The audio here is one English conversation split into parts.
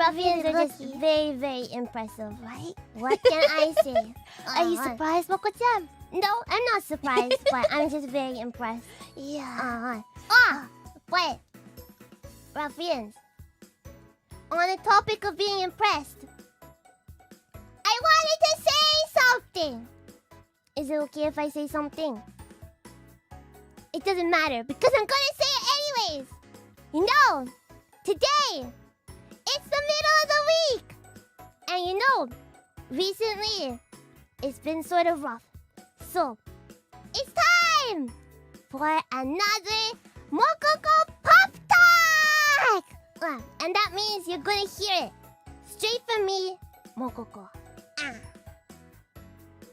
Ruffians are just very, very impressive, right? What can I say? Are you surprised, Moko-chan? No, I'm not surprised, but I'm just very impressed. Yeah. Wait. Ruffians. On the topic of being impressed, I wanted to say something. Is it okay if I say something? It doesn't matter because I'm gonna say it anyways. You know, today, it's the middle of the week. And you know, recently, it's been sort of rough. So, it's time for another Mokoko Pop Talk! And that means you're gonna hear it straight from me, Mokoko.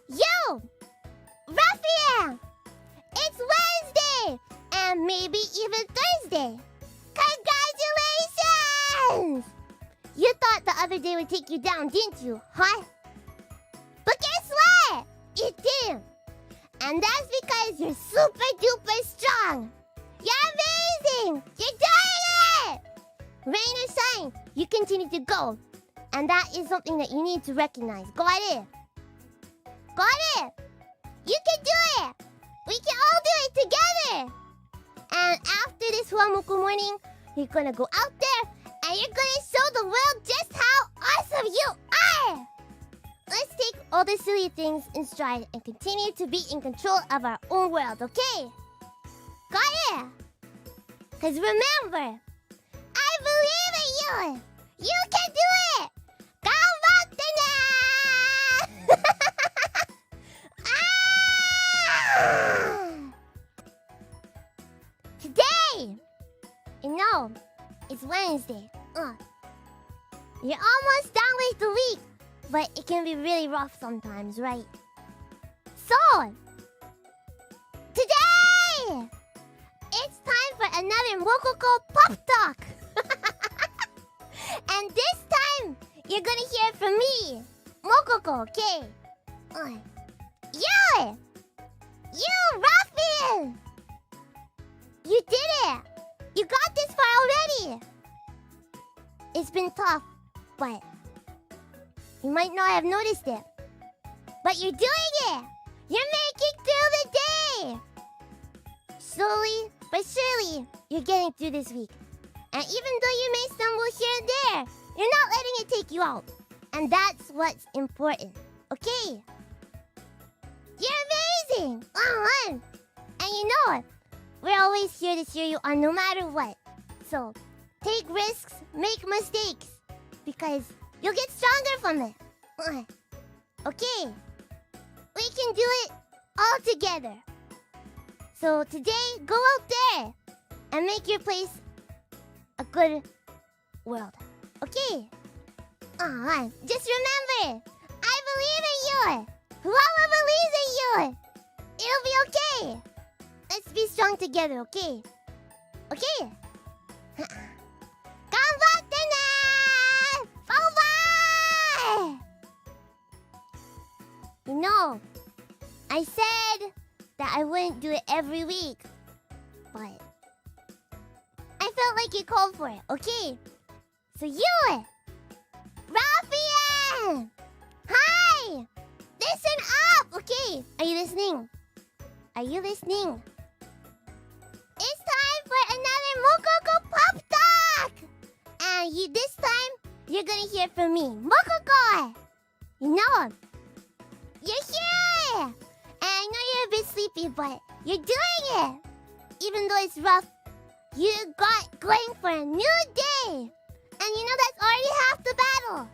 Yo! Ruffian! It's Wednesday! And maybe even Thursday! Congratulations! You thought the other day would take you down, didn't you, huh? But guess what? It didn't. And that's because you're super duper strong. You're amazing! You're doing it! Rain or shine, you continue to go. And that is something that you need to recognize. Got it? Got it? You can do it! We can all do it together! And after this FUWAMOCO morning, you're gonna go out there and you're gonna show the world just how awesome you are! Let's take all the silly things in stride and continue to be in control of our own world, okay? Got it? Cause remember, I believe in you! You can do it! Ganbatte ne! Today, you know, it's Wednesday. You're almost done with the week, but it can be really rough sometimes, right? So, today, it's time for another Mokoko Pop Talk. And this time, you're gonna hear from me, Mokoko, okay? You! You, Ruffian! You did it! You got this far already! It's been tough, but you might not have noticed it. But you're doing it! You're making through the day! Slowly but surely, you're getting through this week. And even though you may stumble here and there, you're not letting it take you out. And that's what's important, okay? You're amazing! And you know it. We're always here to cheer you on no matter what. So, take risks, make mistakes. Because you'll get stronger from it. Okay? We can do it all together. So today, go out there and make your place a good world. Okay? Just remember, I believe in you. Whoever believes in you, it'll be okay. Let's be strong together, okay? Okay? Ganbatte ne! Bye-bye! You know, I said that I wouldn't do it every week. But I felt like you called for it, okay? So you! Ruffian! Hi! Listen up! Okay, are you listening? Are you listening? It's time for another Mokoko Pop Talk! And this time, you're gonna hear from me, Mokoko! You know, you're here! And I know you're a bit sleepy, but you're doing it! Even though it's rough, you got going for a new day! And you know that's already half the battle!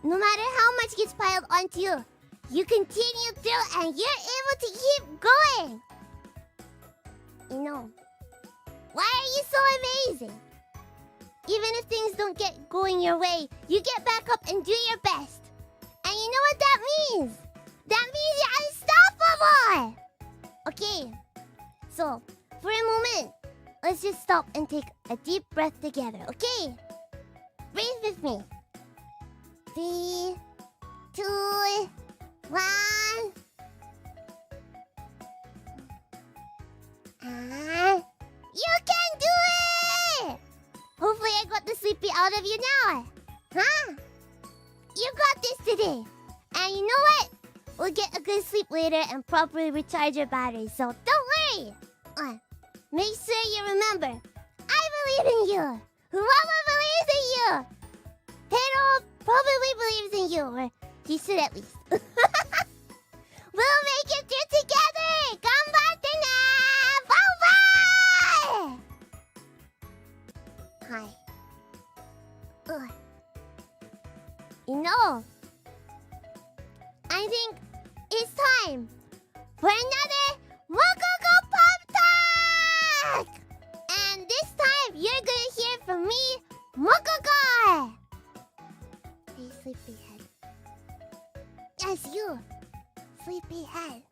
No matter how much gets piled onto you, you continue through and you're able to keep going! You know, why are you so amazing? Even if things don't get going your way, you get back up and do your best. And you know what that means? That means you're unstoppable! Okay, so for a moment, let's just stop and take a deep breath together, okay? Breathe with me. 3, 2, 1. You can do it! Hopefully I got the sleepy out of you now. Huh? You got this today. And you know what? We'll get a good sleep later and properly recharge your batteries, so don't worry. Make sure you remember, I believe in you. Whoever believes in you. Hero probably believes in you, or he should at least. We'll make it through together! Ganbatte ne! Bye-bye! Hi. You know, I think it's time for another Mococo Pop Talk! And this time, you're gonna hear from me, Mococo! Hey, sleepyhead. Yes, you! Sleepyhead.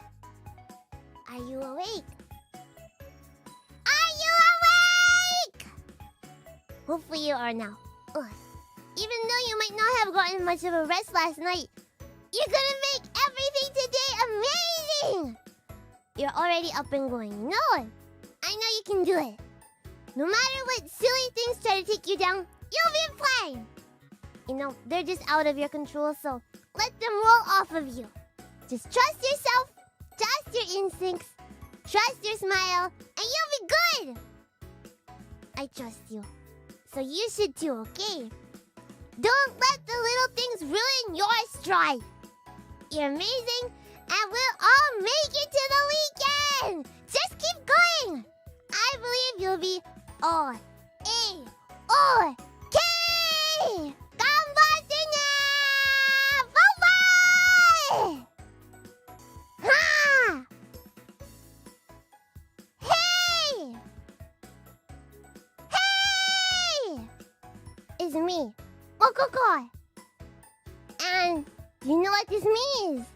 Are you awake? Are you awake? Hopefully you are now. Even though you might not have gotten much of a rest last night, you're gonna make everything today amazing! You're already up and going. You know it. I know you can do it. No matter what silly things try to take you down, you'll be fine. You know, they're just out of your control, so let them roll off of you. Just trust yourself, trust your instincts, trust your smile, and you'll be good! I trust you. So you should too, okay? Don't let the little things ruin your stride. You're amazing, and we'll all make it to the weekend! Just keep going! I believe you'll be all A-OK! Ganbatte ne! Bye-bye! Ha! Hey! Hey! It's me, Mococo. And do you know what this means?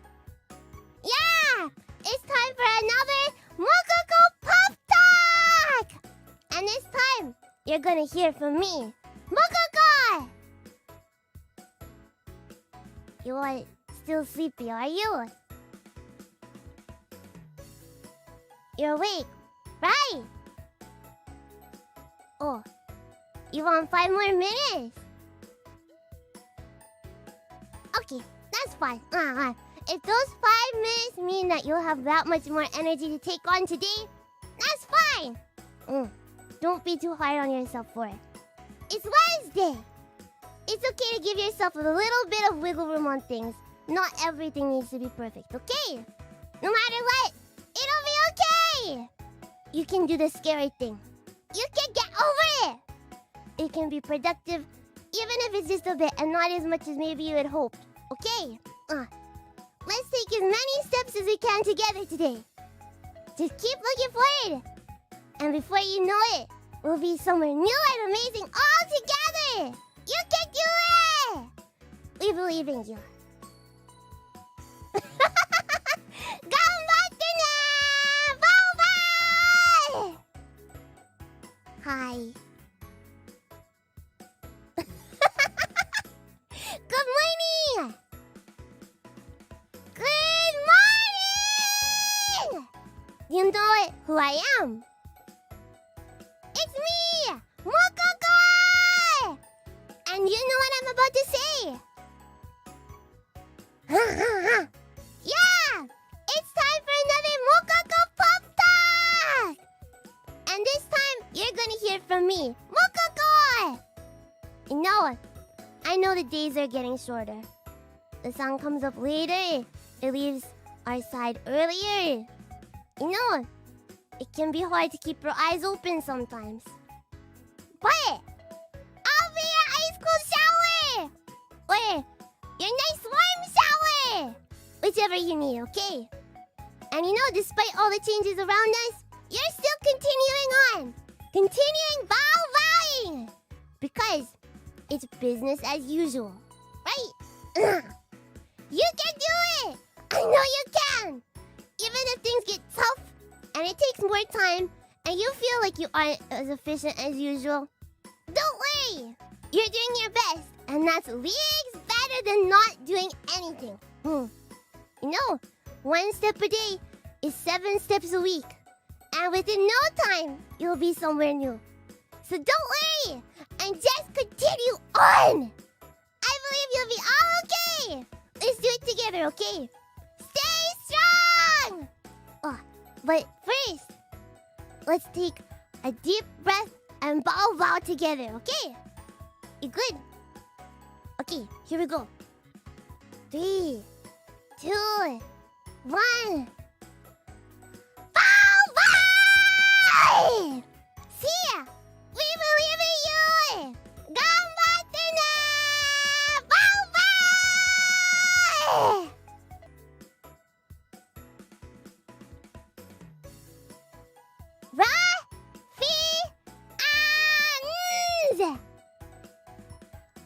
Yeah! It's time for another Mococo Pop Talk! And this time, you're gonna hear from me, Mococo! You are still sleepy, are you? You're awake, right? Oh, you want 5 more minutes? Okay, that's fine. If those 5 minutes mean that you'll have that much more energy to take on today, that's fine. Don't be too hard on yourself for it. It's Wednesday. It's okay to give yourself a little bit of wiggle room on things. Not everything needs to be perfect, okay? No matter what, it'll be okay. You can do the scary thing. You can get over it. It can be productive, even if it's just a bit and not as much as maybe you had hoped, okay? Let's take as many steps as we can together today. Just keep looking forward. And before you know it, we'll be somewhere new and amazing all together. You can do it! We believe in you. Ganbatte ne! Bye-bye! Hi. Good morning! Good morning! You know who I am? It's me! Mococo! And you know what I'm about to say? Yeah! It's time for another Mococo Pop Talk! And this time, you're gonna hear from me, Mococo! You know, I know the days are getting shorter. The sun comes up later. It leaves our side earlier. You know, it can be hard to keep your eyes open sometimes. But I'll be your ice cold shower! Or your nice warm shower! Whichever you need, okay? And you know, despite all the changes around us, you're still continuing on. Continuing vowing! Because it's business as usual, right? You can do it! I know you can! Even if things get tough and it takes more time and you feel like you aren't as efficient as usual, don't worry! You're doing your best, and that's leagues better than not doing anything. You know, 1 step a day is 7 steps a week. And within no time, you'll be somewhere new. So don't worry, and just continue on! together, okay? Stay strong! Oh, but first, let's take a deep breath and bow together, okay? You good? Okay, here we go. 3, 2, 1. Bow! See ya! We believe in you! Ganbatte ne! Bow! Ra-fi-ans!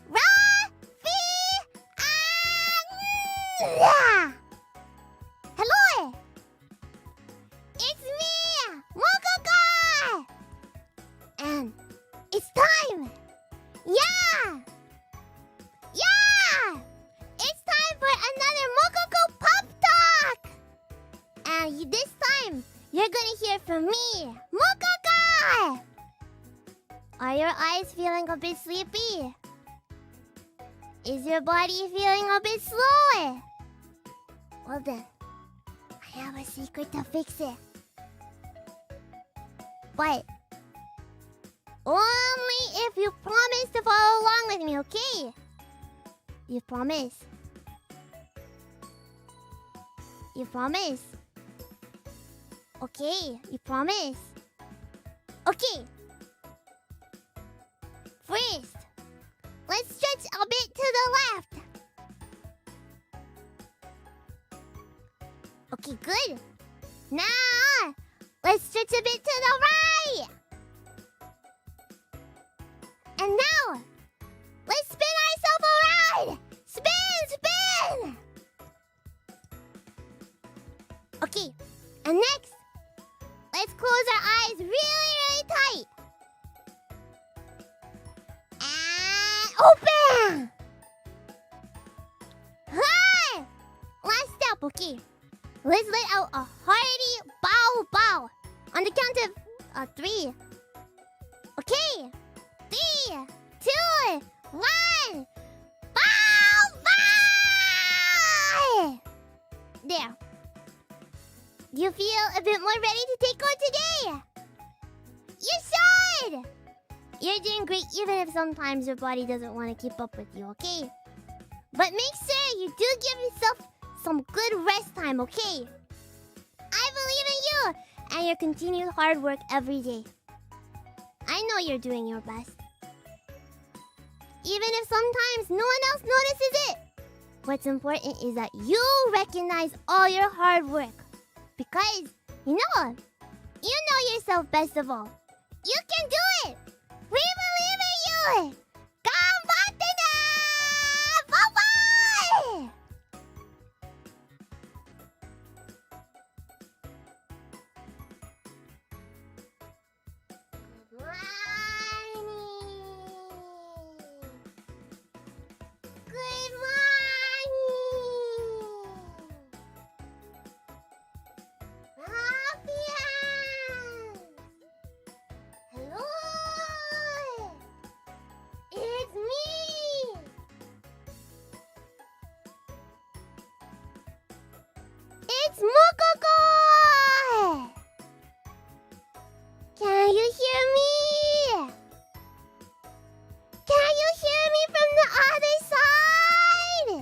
Ra-fi-ans! Hello! It's me, Mokoko! And it's time! Yeah! Yeah! It's time for another Mokoko Pop Talk! And this time, you're gonna hear from me, Mokoko! Are your eyes feeling a bit sleepy? Is your body feeling a bit slow? Well then, I have a secret to fix it. But only if you promise to follow along with me, okay? You promise? You promise? Okay, you promise? Okay. First, let's stretch a bit to the left. Okay, good. Now, let's stretch a bit to the right. And now, let's spin ourselves around. Spin! Okay, and next, let's close our eyes really tight. And open! Hi! Last step, okay. Let's let out a hearty bow. On the count of 3. Okay. 3, 2, 1. Bow! There. Do you feel a bit more ready to take on today? You should! You're doing great even if sometimes your body doesn't want to keep up with you, okay? But make sure you do give yourself some good rest time, okay? I believe in you and your continued hard work every day. I know you're doing your best. Even if sometimes no one else notices it. What's important is that you recognize all your hard work. Because, you know yourself best of all. You can do it! We believe in you! Ganbatte ne! Bye-bye! Good morning! Good morning! Ruffians! Hello! It's me! It's Mokoko! Can you hear me? Can you hear me from the other side?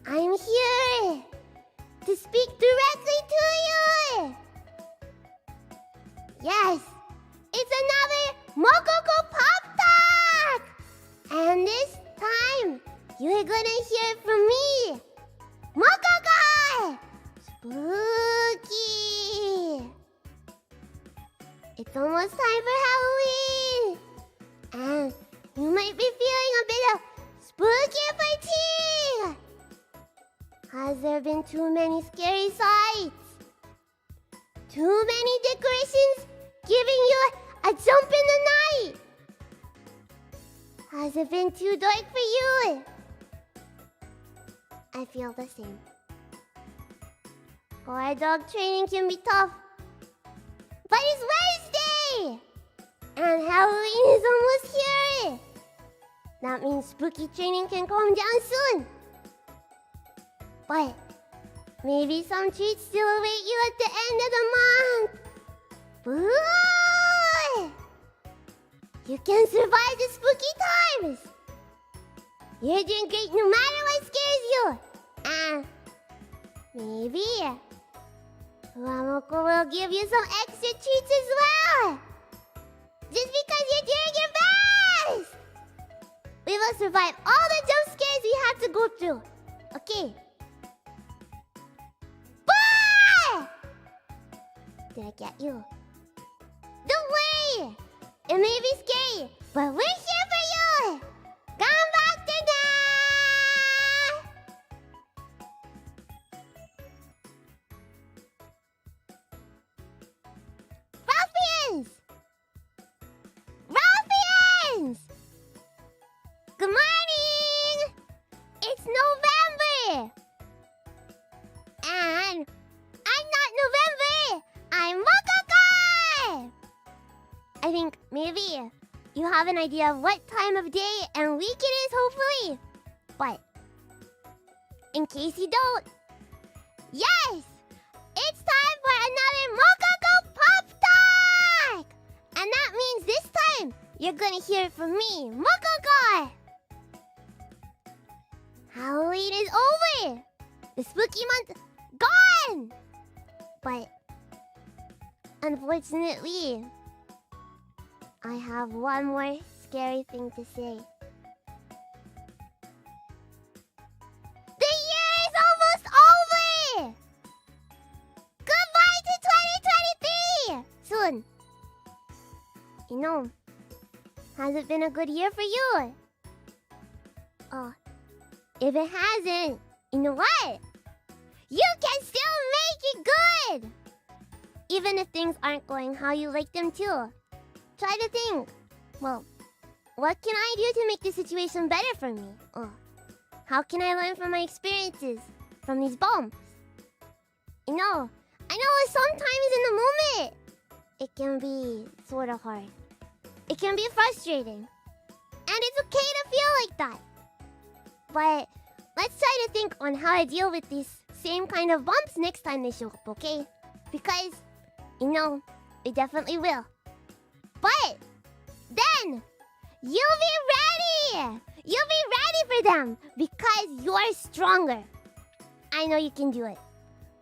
I'm here to speak directly to you. Yes, it's another Mokoko Pop Talk! And this time, you're gonna hear from me, Mokoko! Spooky! It's almost time for Halloween! And you might be feeling a bit of spooky fatigue! Has there been too many scary sights? Too many decorations giving you a jump in the night? Has it been too dark for you? I feel the same. Guard dog training can be tough. But it's Wednesday! And Halloween is almost here! That means spooky training can calm down soon. But maybe some treats still await you at the end of the month. Ooh! You can survive the spooky times. You're doing great no matter what scares you. Maybe FUWAMOCO will give you some extra treats as well. Just because you're doing your best. We will survive all the jump scares we have to go through. Okay. Bye! Did I get you? Don't worry. It may be scary, but we're here for you. Ganbatte na! Ruffians! Ruffians! Good morning! It's November! And I'm not November! I'm Mokokai! I think maybe you have an idea of what time of day and week it is, hopefully. But in case you don't, yes! It's time for another Mokokai Pop Talk! And that means this time, you're gonna hear it from me, Mokokai! Halloween is over! The spooky month gone! But unfortunately, I have one more scary thing to say. The year is almost over! Goodbye to 2023! Soon. You know, has it been a good year for you? Oh, if it hasn't, you know what? You can still make it good! Even if things aren't going how you like them to. Try to think. Well, what can I do to make the situation better for me? Oh, how can I learn from my experiences from these bumps? You know, I know sometimes in the moment, it can be sort of hard. It can be frustrating. And it's okay to feel like that. But let's try to think on how to deal with these same kind of bumps next time they show up, okay? Because, you know, they definitely will. But then, you'll be ready! You'll be ready for them because you're stronger. I know you can do it.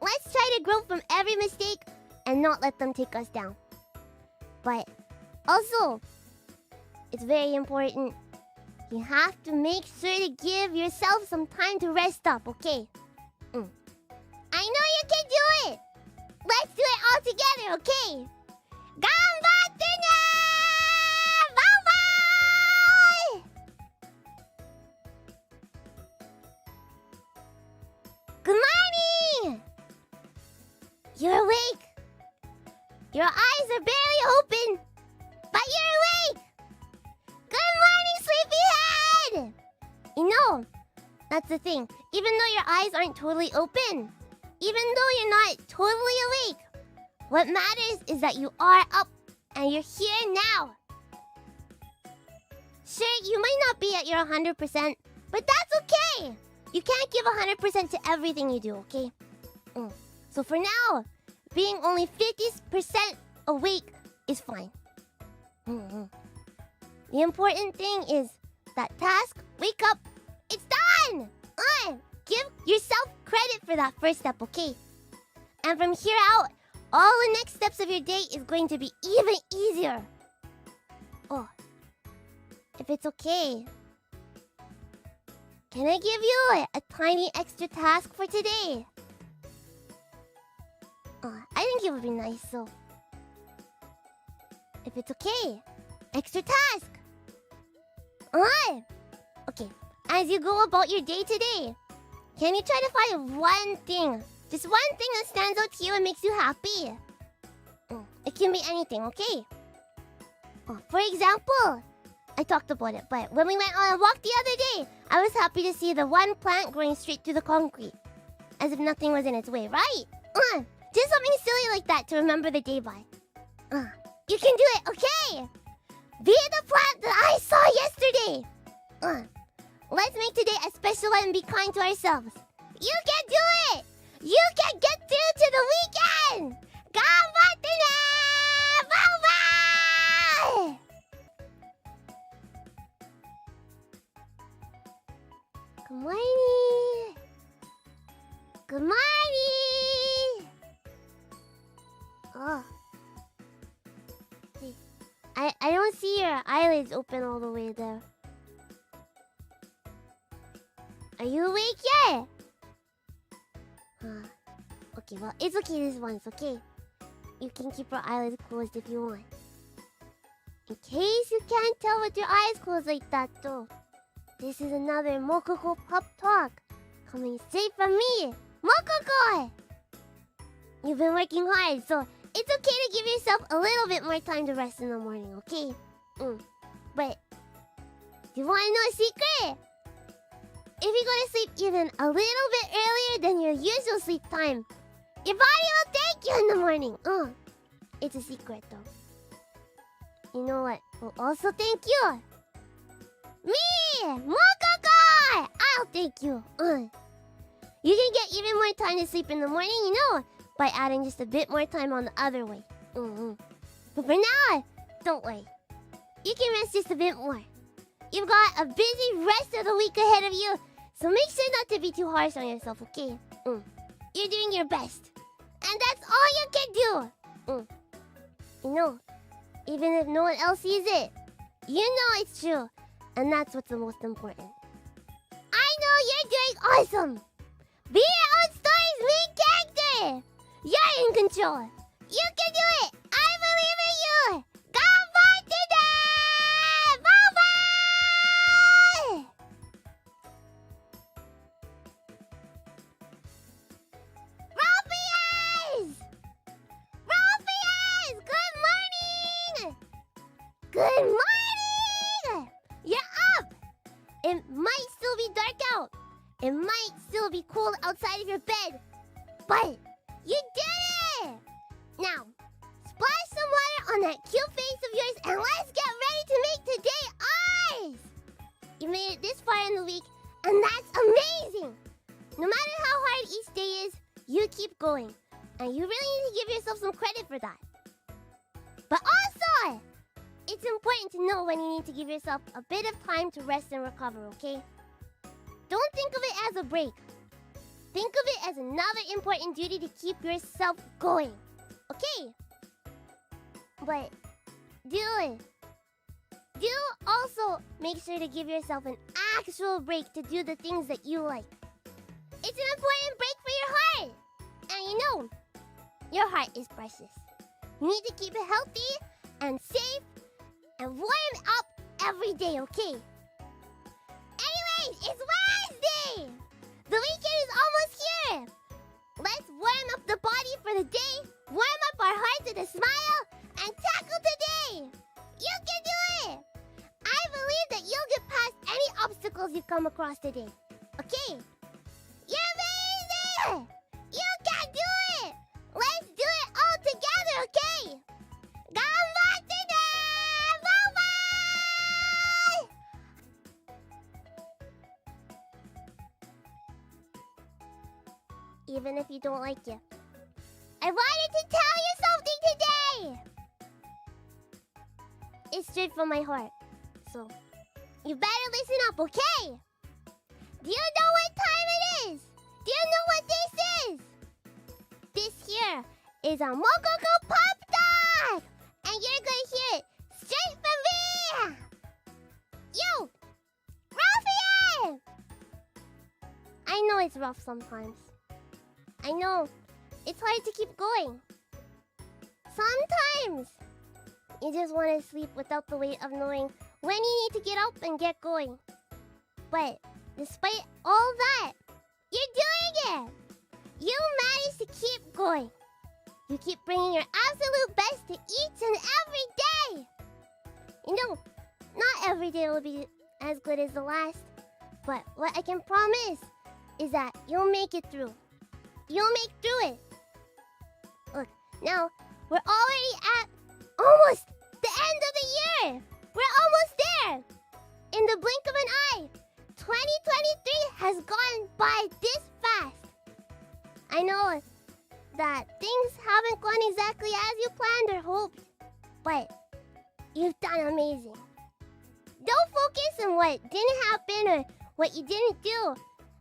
Let's try to grow from every mistake and not let them take us down. But also, it's very important. You have to make sure to give yourself some time to rest up, okay? I know you can do it! Let's do it all together, okay? Ganbatte na! Bye-bye! Good morning! You're awake. Your eyes are barely open, but you're awake! Good morning, sleepyhead! You know, that's the thing. Even though your eyes aren't totally open, even though you're not totally awake, what matters is that you are up and you're here now. Sure, you might not be at your 100%, but that's okay. You can't give 100% to everything you do, okay? So for now, being only 50% awake is fine. The important thing is that task, wake up, it's done! Give yourself credit for that first step, okay? And from here out, all the next steps of your day is going to be even easier. Oh, if it's okay, can I give you a tiny extra task for today? I think it would be nice, so... If it's okay, extra task! Okay, as you go about your day today, can you try to find one thing? Just one thing that stands out to you and makes you happy. It can be anything, okay? For example, I talked about it, but when we went on a walk the other day, I was happy to see the one plant growing straight through the concrete. As if nothing was in its way, right? Just something silly like that to remember the day by. You can do it, okay? Be the plant that I saw yesterday. Let's make today a special one and be kind to ourselves. You can do it! You can get through to the weekend! Ganbatte ne! Bye-bye! Good morning! Good morning! Oh. Hey, I don't see your eyelids open all the way there. Are you awake yet? Okay, well, it's okay this once, okay? You can keep your eyelids closed if you want. In case you can't tell with your eyes closed like that, though, this is another Mokoko Pup Talk coming straight from me, Mokoko! You've been working hard, so it's okay to give yourself a little bit more time to rest in the morning, okay? But, do you want to know a secret? If you go to sleep even a little bit earlier than your usual sleep time, your body will thank you in the morning. It's a secret, though. You know what will also thank you? Me! Mokoko! I'll thank you. You can get even more time to sleep in the morning, you know, by adding just a bit more time on the other way. But for now, don't worry. You can rest just a bit more. You've got a busy rest of the week ahead of you, so make sure not to be too harsh on yourself, okay? You're doing your best. And that's all you can do. You know, even if no one else sees it, you know it's true. And that's what's the most important. I know you're doing awesome. Be your own story's main character. You're in control. You can do it. I believe in you. Ganbatte ne! Bye-bye! Ropiers! Ropiers! Good morning! Good morning! You're up! It might still be dark out. It might still be cold outside of your bed. But you did it! Now, splash some water on that cute face of yours and let's get ready to make today ours! You made it this far in the week, and that's amazing! No matter how hard each day is, you keep going. And you really need to give yourself some credit for that. But also, it's important to know when you need to give yourself a bit of time to rest and recover, okay? Don't think of it as a break. Think of it as another important duty to keep yourself going. Okay? But do also make sure to give yourself an actual break to do the things that you like. It's an important break for your heart. And you know, your heart is precious. You need to keep it healthy and safe and warm up every day, okay? Anyways, it's Wednesday! The weekend is almost here! Let's warm up the body for the day, warm up our hearts with a smile, and tackle today! You can do it! I believe that you'll get past any obstacles you come across today. Okay? You're amazing! You can do it! Let's do it all together, okay? Ganbatte ne! Bye-bye! Even if you don't like it, I wanted to tell you something today! It's straight from my heart, so you better listen up, okay? Do you know what time it is? Do you know what this is? This here is a Mokoko Pop Talk! And you're gonna hear it straight from me! You! Ruffian! I know it's rough sometimes. I know it's hard to keep going. Sometimes you just want to sleep without the weight of knowing when you need to get up and get going. But despite all that, you're doing it! You managed to keep going. You keep bringing your absolute best to each and every day. You know, not every day will be as good as the last. But what I can promise is that you'll make it through. You'll make through it. Look, now we're already at almost the end of the year. We're almost there. In the blink of an eye. has gone by this fast. I know that things haven't gone exactly as you planned or hoped, but you've done amazing. Don't focus on what didn't happen or what you didn't do,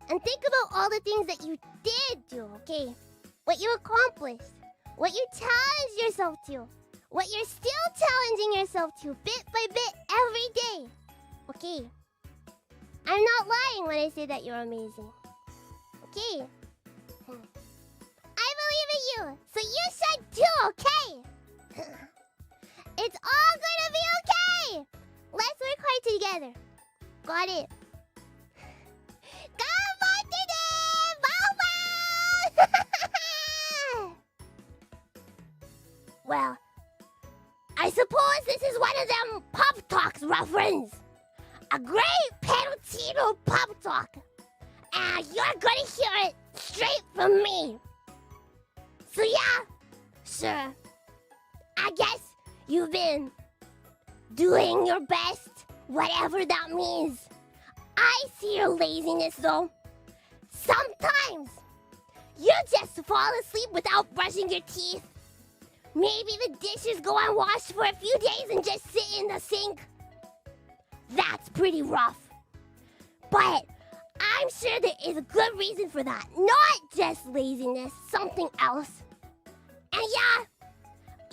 and think about all the things that you did do, okay? What you accomplished, what you challenged yourself to, what you're still challenging yourself to bit by bit every day, okay? I'm not lying when I say that you're amazing, okay? I believe in you, so you should too, okay? It's all gonna be okay! Let's work hard together. Got it. Well, I suppose this is one of them puptalks reference. A great Pedaltino puptalk. And you're gonna hear it straight from me. So yeah, sure. I guess you've been doing your best, whatever that means. I see your laziness though. Sometimes you just fall asleep without brushing your teeth. Maybe the dishes go unwashed for a few days and just sit in the sink. That's pretty rough. But I'm sure there is a good reason for that. Not just laziness, something else. And yeah,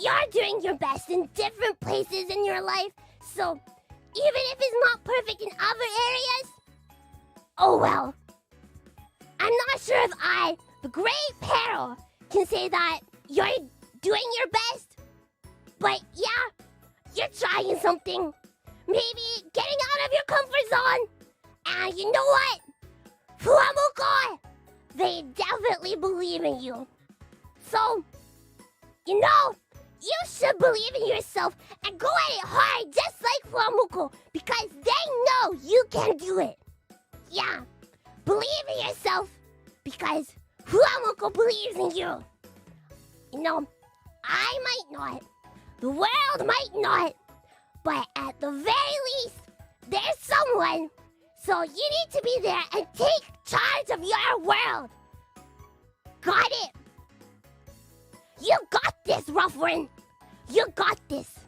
you're doing your best in different places in your life. So even if it's not perfect in other areas, oh well. I'm not sure if I, the great Peril, can say that you're doing your best. But yeah, you're trying something. Maybe getting out of your comfort zone. And you know what? FUWAMOCO, they definitely believe in you. So, you know, you should believe in yourself and go at it hard just like FUWAMOCO because they know you can do it. Yeah, believe in yourself because FUWAMOCO believes in you. You know, I might not, the world might not, but at the very least, there's someone. So you need to be there and take charge of your world. Got it? You got this, Ruffrin. You got this.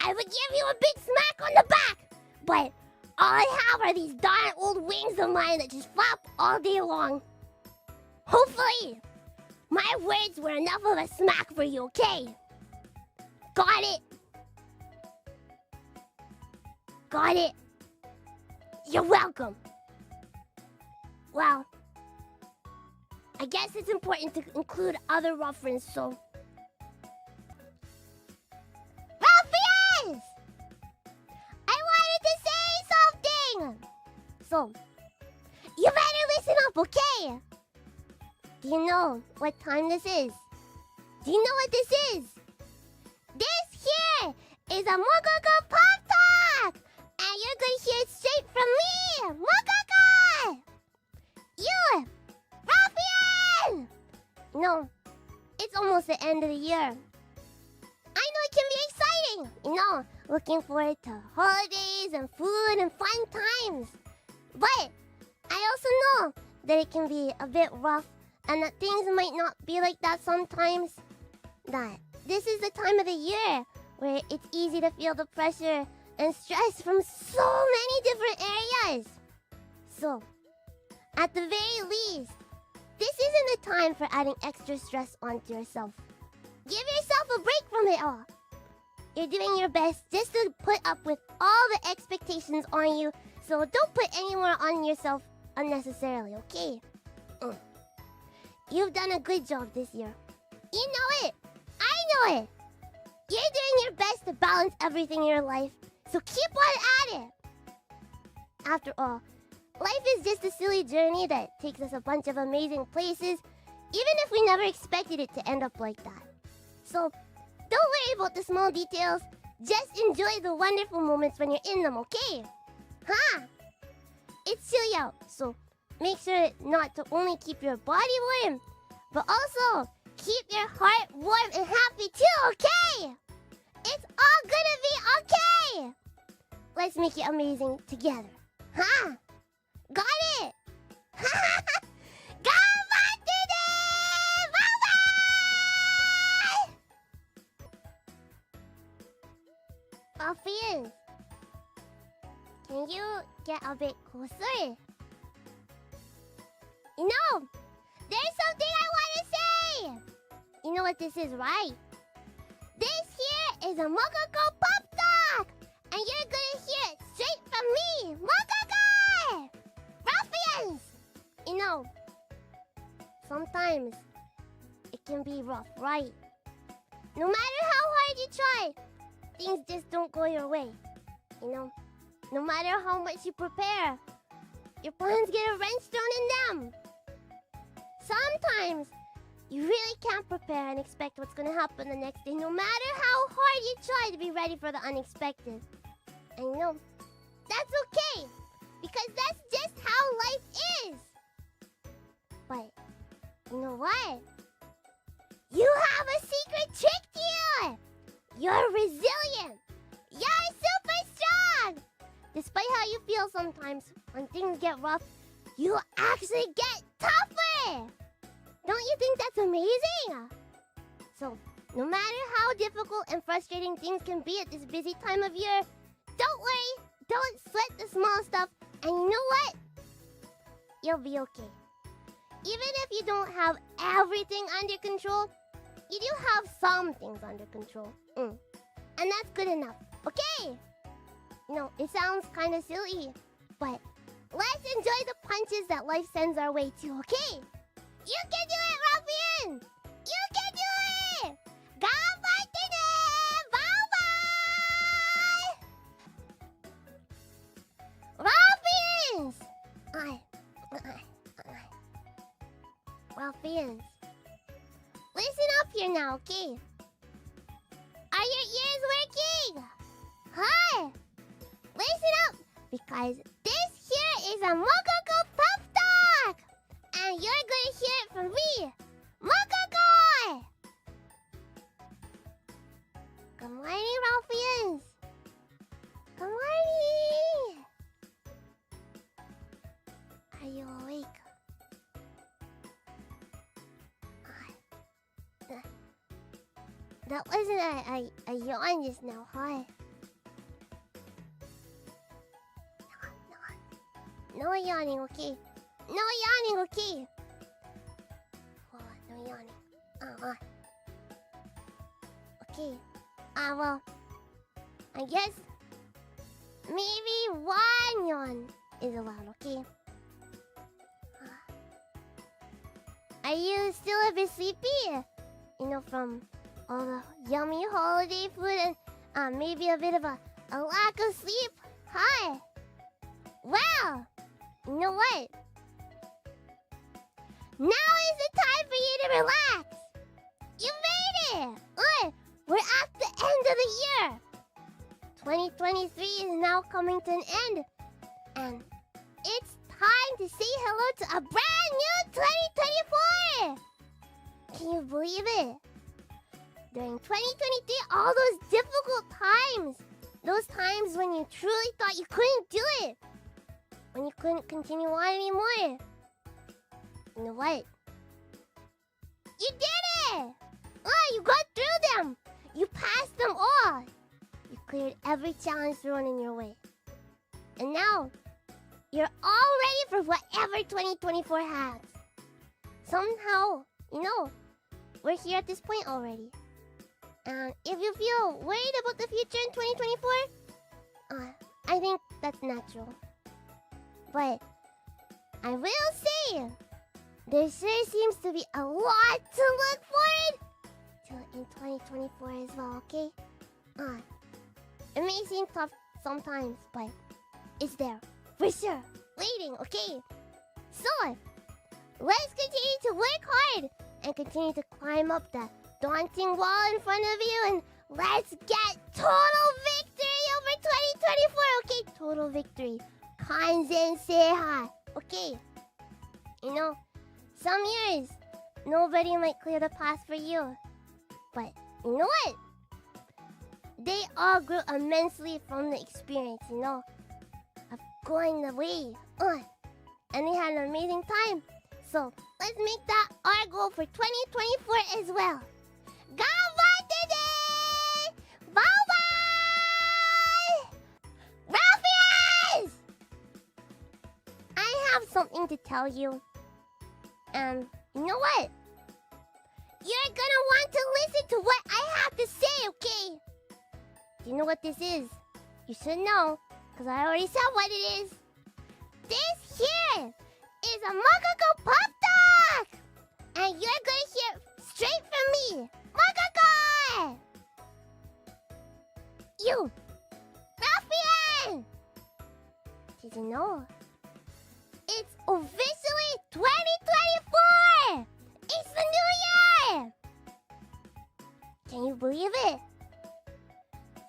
I would give you a big smack on the back, but all I have are these darn old wings of mine that just flap all day long. Hopefully, my words were enough of a smack for you, okay? Got it? Got it? You're welcome. Well, I guess it's important to include other reference, so... Ruffians! I wanted to say something! So, you better listen up, okay? Do you know what time this is? Do you know what this is? This here is a Mococo Pop Talk! And you're gonna hear it straight from me! Mococo! You! Ruffian! No, it's almost the end of the year. I know it can be exciting! You know, looking forward to holidays and food and fun times. But I also know that it can be a bit rough and that things might not be like that sometimes. That this is the time of the year where it's easy to feel the pressure and stress from so many different areas. So, at the very least, this isn't the time for adding extra stress onto yourself. Give yourself a break from it all. You're doing your best just to put up with all the expectations on you, so don't put any more on yourself unnecessarily, okay? You've done a good job this year. You know it. I know it. You're doing your best to balance everything in your life, so keep on at it. After all, life is just a silly journey that takes us a bunch of amazing places, even if we never expected it to end up like that. So, don't worry about the small details. Just enjoy the wonderful moments when you're in them, okay? Huh? It's chilly out, so make sure not to only keep your body warm, but also keep your heart warm and happy too, okay? It's all gonna be okay! Let's make it amazing together. Huh? Got it? you get a bit closer. You know, there's something I want to say! You know what this is, right? This here is a Mococo Pop Talk! And you're gonna hear it straight from me, Mococo! Ruffians! You know, sometimes it can be rough, right? No matter how hard you try, things just don't go your way. You know, no matter how much you prepare, your plans get a wrench thrown in them. Sometimes you really can't prepare and expect what's gonna happen the next day, no matter how hard you try to be ready for the unexpected. And you know, that's okay, because that's just how life is. But you know what? You have a secret trick to you! You're resilient! You're super strong! Despite how you feel sometimes, when things get rough, you actually get tougher! Don't you think that's amazing? So, no matter how difficult and frustrating things can be at this busy time of year, don't worry, don't sweat the small stuff, and you know what? You'll be okay. Even if you don't have everything under control, you do have some things under control. And that's good enough, okay? You know, it sounds kind of silly, but let's enjoy the punches that life sends our way too, okay? You can do it, Ruffian! You can do it! Valentines! Bye-bye! Ruffians! Ruffians. Listen up here now, okay? Are your ears working? Hi! Listen up, because this here is a Mococo Pop Talk! And you're gonna hear it from me, Mococo! Good morning, Ruffians! Good morning! Are you awake? That wasn't a yawn just now, huh? No yawning, okay? No yawning, okay? Oh, no yawning. Okay. Well, I guess maybe one yawn is allowed, okay? Are you still a bit sleepy? You know, from all the yummy holiday food and maybe a bit of a lack of sleep? Hi! Well, you know what? Now is the time for you to relax! You made it! We're at the end of the year! 2023 is now coming to an end, and it's time to say hello to a brand new 2024! Can you believe it? During 2023, all those difficult times, those times when you truly thought you couldn't do it, when you couldn't continue on anymore, you know what? You did it! You got through them! You passed them all! You cleared every challenge thrown in your way. And now, you're all ready for whatever 2024 has. Somehow, you know, we're here at this point already. And if you feel worried about the future in 2024, I think that's natural. But I will say, there sure seems to be a lot to look forward to in 2024 as well, okay? It may seem tough sometimes, but it's there, for sure, waiting, okay? So, let's continue to work hard and continue to climb up that daunting wall in front of you, and let's get total victory over 2024, okay? Total victory. Kanzen Seiha, okay? You know, some years, nobody might clear the path for you. But, you know what? They all grew immensely from the experience, you know, of going the way. And they had an amazing time. So, let's make that our goal for 2024 as well. Ganbatte! Bye-bye! Ruffians! have something to tell you. And you know what? You're gonna want to listen to what I have to say, okay? Do you know what this is? You should know, because I already said what it is. This here is a Mococo Pop Talk! And you're gonna hear straight from me, Mococo! You, Ruffian! Did you know? It's officially 2024! It's the new year! Can you believe it?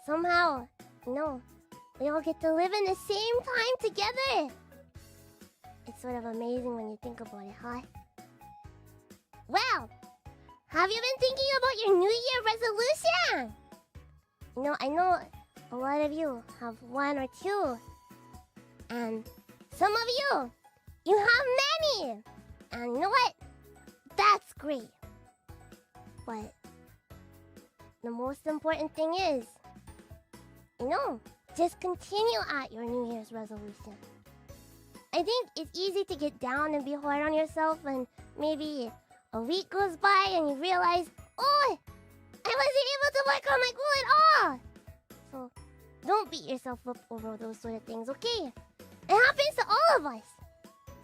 Somehow, we all get to live in the same time together. It's sort of amazing when you think about it, huh? Well, have you been thinking about your New Year resolution? I know a lot of you have one or two. And some of you have many. And you know what? That's great. But the most important thing is, just continue at your New Year's resolution. I think it's easy to get down and be hard on yourself when maybe a week goes by and you realize, oh, I wasn't able to work on my goal at all. So don't beat yourself up over those sort of things, okay? It happens to all of us.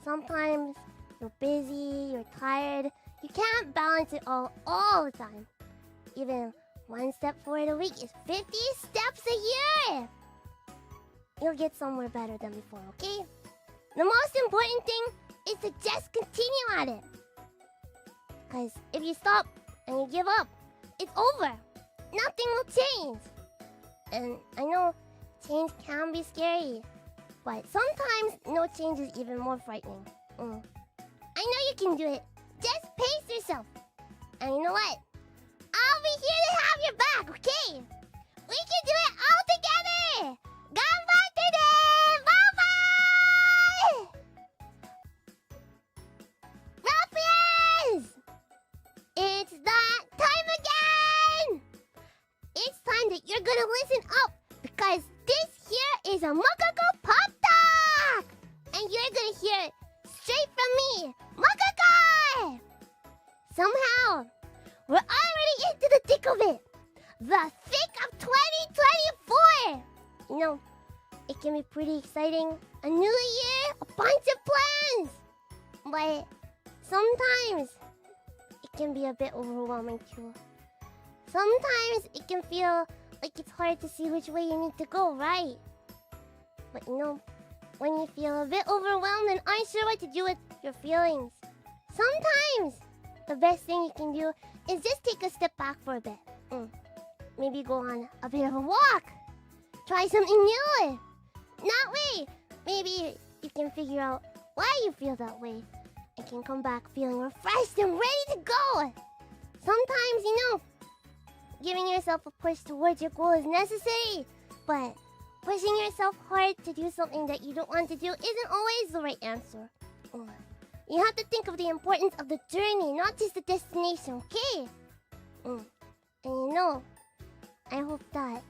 Sometimes you're busy, you're tired. You can't balance it all the time. Even one step forward a week is 50 steps a year. You'll get somewhere better than before, okay? The most important thing is to just continue at it. Because if you stop and you give up, it's over. Nothing will change. And I know change can be scary, but sometimes no change is even more frightening. I know you can do it. Just pace yourself. And you know what? I'll be here to have your back, okay? We can do it all together! Ganbatte ne! Bye-bye! Ruffians! It's that time again! It's time that you're gonna listen up, because this here is a Mococo Pop Talk! And you're gonna hear it straight from me, Mococo! Somehow, we're already into the thick of it. The thick of 2024. It can be pretty exciting. A new year, a bunch of plans. But sometimes it can be a bit overwhelming too. Sometimes it can feel like it's hard to see which way you need to go, right? But when you feel a bit overwhelmed and unsure what to do with your feelings, sometimes the best thing you can do is just take a step back for a bit. Maybe go on a bit of a walk. Try something new. That way, maybe you can figure out why you feel that way and can come back feeling refreshed and ready to go. Sometimes, giving yourself a push towards your goal is necessary, but pushing yourself hard to do something that you don't want to do isn't always the right answer. You have to think of the importance of the journey, not just the destination, okay? And I hope that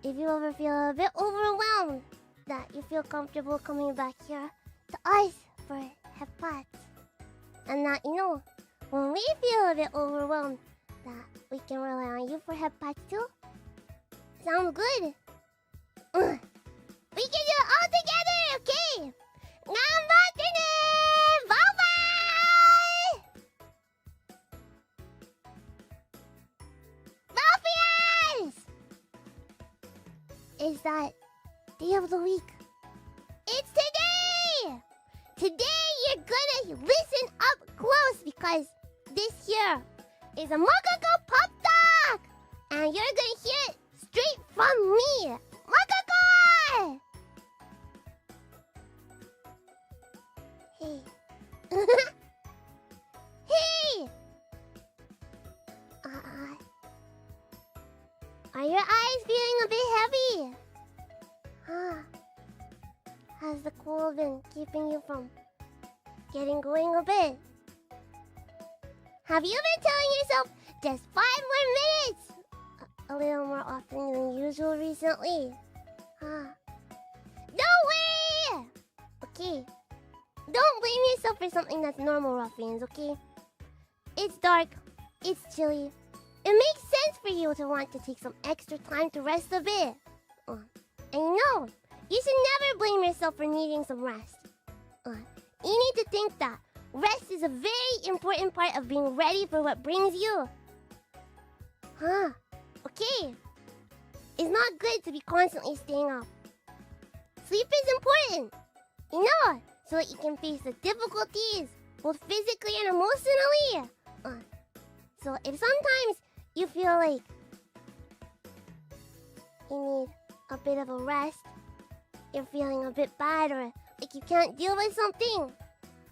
if you ever feel a bit overwhelmed, that you feel comfortable coming back here to us for hepat. And that, when we feel a bit overwhelmed, that we can rely on you for hepat too. Sounds good? We can do it all together, okay? Ganbatte ne! Bye-bye! Ruffians! Is that day of the week? It's today! Today you're gonna listen up close because this here is a Mococo Pop Talk! And you're gonna hear it straight from me! Mococo! Hey. Hey! Are your eyes feeling a bit heavy? Has the cold been keeping you from getting going a bit? Have you been telling yourself just 5 more minutes? A little more often than usual recently? Don't worry! Okay. Don't don't blame yourself for something that's normal, ruffians, okay? It's dark. It's chilly. It makes sense for you to want to take some extra time to rest a bit. And no, you should never blame yourself for needing some rest. You need to think that rest is a very important part of being ready for what brings you. Okay. It's not good to be constantly staying up. Sleep is important, you know, so that you can face the difficulties, both physically and emotionally. So if sometimes you feel like you need a bit of a rest, you're feeling a bit bad or like you can't deal with something,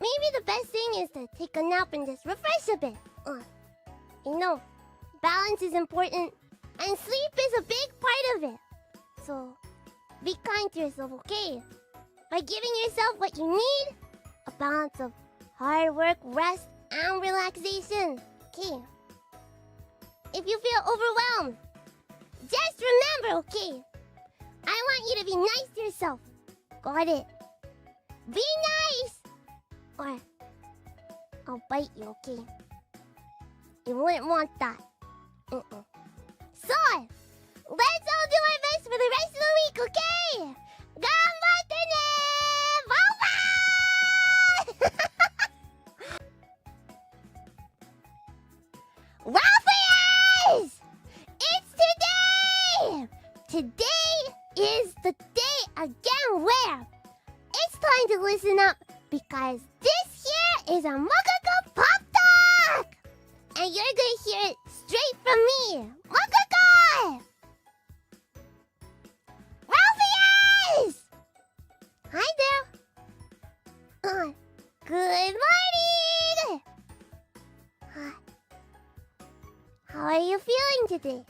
maybe the best thing is to take a nap and just refresh a bit. You know, balance is important and sleep is a big part of it. So be kind to yourself, okay? By giving yourself what you need, a balance of hard work, rest, and relaxation. Okay. If you feel overwhelmed, just remember, okay? I want you to be nice to yourself. Got it? Be nice! Or I'll bite you, okay? You wouldn't want that. So, let's all do our best for the rest of the week, okay? Ganbatte ne! Bye-bye! Ruffians! It's today! Today is the day again where it's time to listen up because this here is a Mococo Pop Talk! And you're gonna hear it straight from me, Mococo! Ruffians! Hi there! Good morning! How are you feeling today?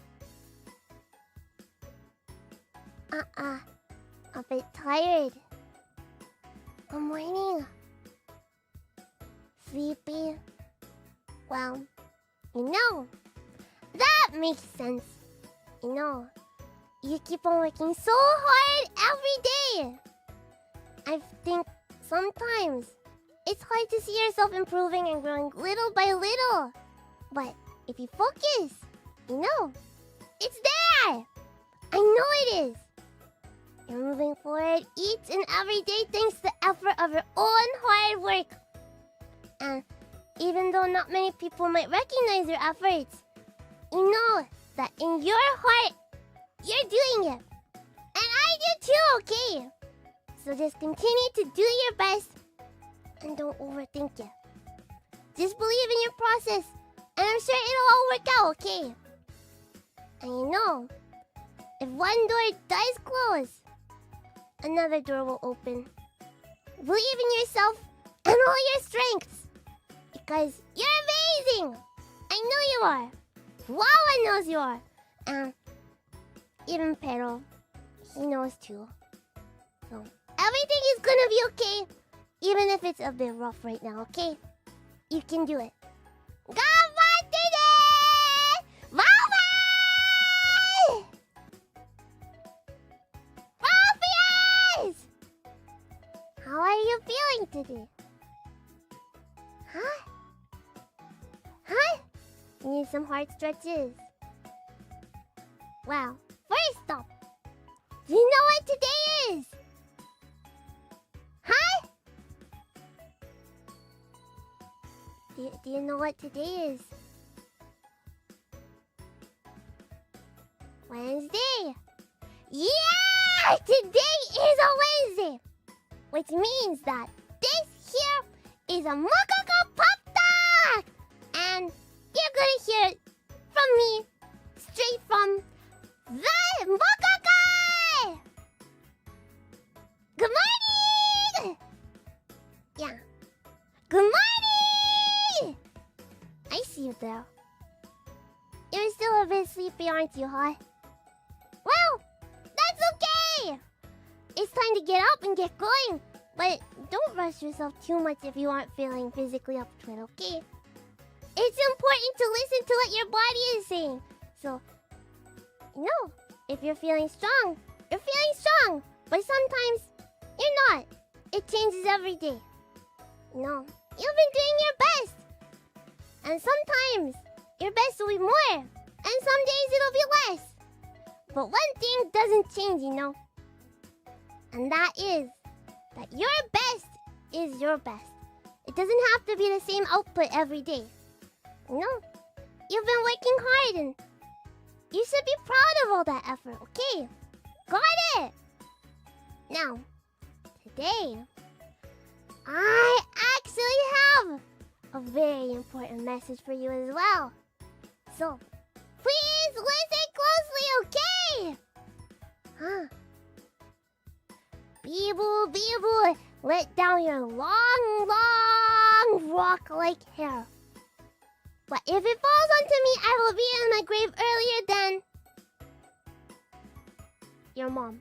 A bit tired. Good morning. Sleepy. Well, you know, that makes sense. You know, you keep on working so hard every day. I think sometimes it's hard to see yourself improving and growing little by little. But if you focus, you know, it's there. I know it is. You're moving forward each and every day thanks to the effort of your own hard work. And even though not many people might recognize your efforts, you know that in your heart, you're doing it. And I do too, okay? So just continue to do your best and don't overthink it. Just believe in your process and I'm sure it'll all work out, okay? And you know, if one door does close, another door will open. Believe in yourself and all your strengths. Because you're amazing! I know you are. Wawa knows you are. And even Pero, he knows too. So, everything is gonna be okay. Even if it's a bit rough right now, okay? You can do it. Ganbatte ne! Bye-bye! Ruffians! How are you feeling today? Huh? You need some hard stretches. Well, first up, do you know what today is? Huh? Do you know what today is? Wednesday. Yeah! Today is a Wednesday. Which means that this here is a Mococo Pop Talk! And you're gonna hear it from me, straight from the Mococo! Good morning! Yeah. Good morning! I see you there. You're still a bit sleepy, aren't you, huh? Well, that's okay! It's time to get up and get going. But don't rush yourself too much if you aren't feeling physically up to it, okay? It's important to listen to what your body is saying. So, no, if you're feeling strong, you're feeling strong. But sometimes, you're not. It changes every day. No, you've been doing your best. And sometimes your best will be more. And some days it'll be less. But one thing doesn't change, you know. And that is that your best is your best. It doesn't have to be the same output every day. You know, you've been working hard and you should be proud of all that effort, okay? Got it! Now, today, I actually have a very important message for you as well. So, please listen closely, okay? Huh? Beeble, Beeble, let down your long, long rock-like hair. But if it falls onto me, I will be in my grave earlier than your mom.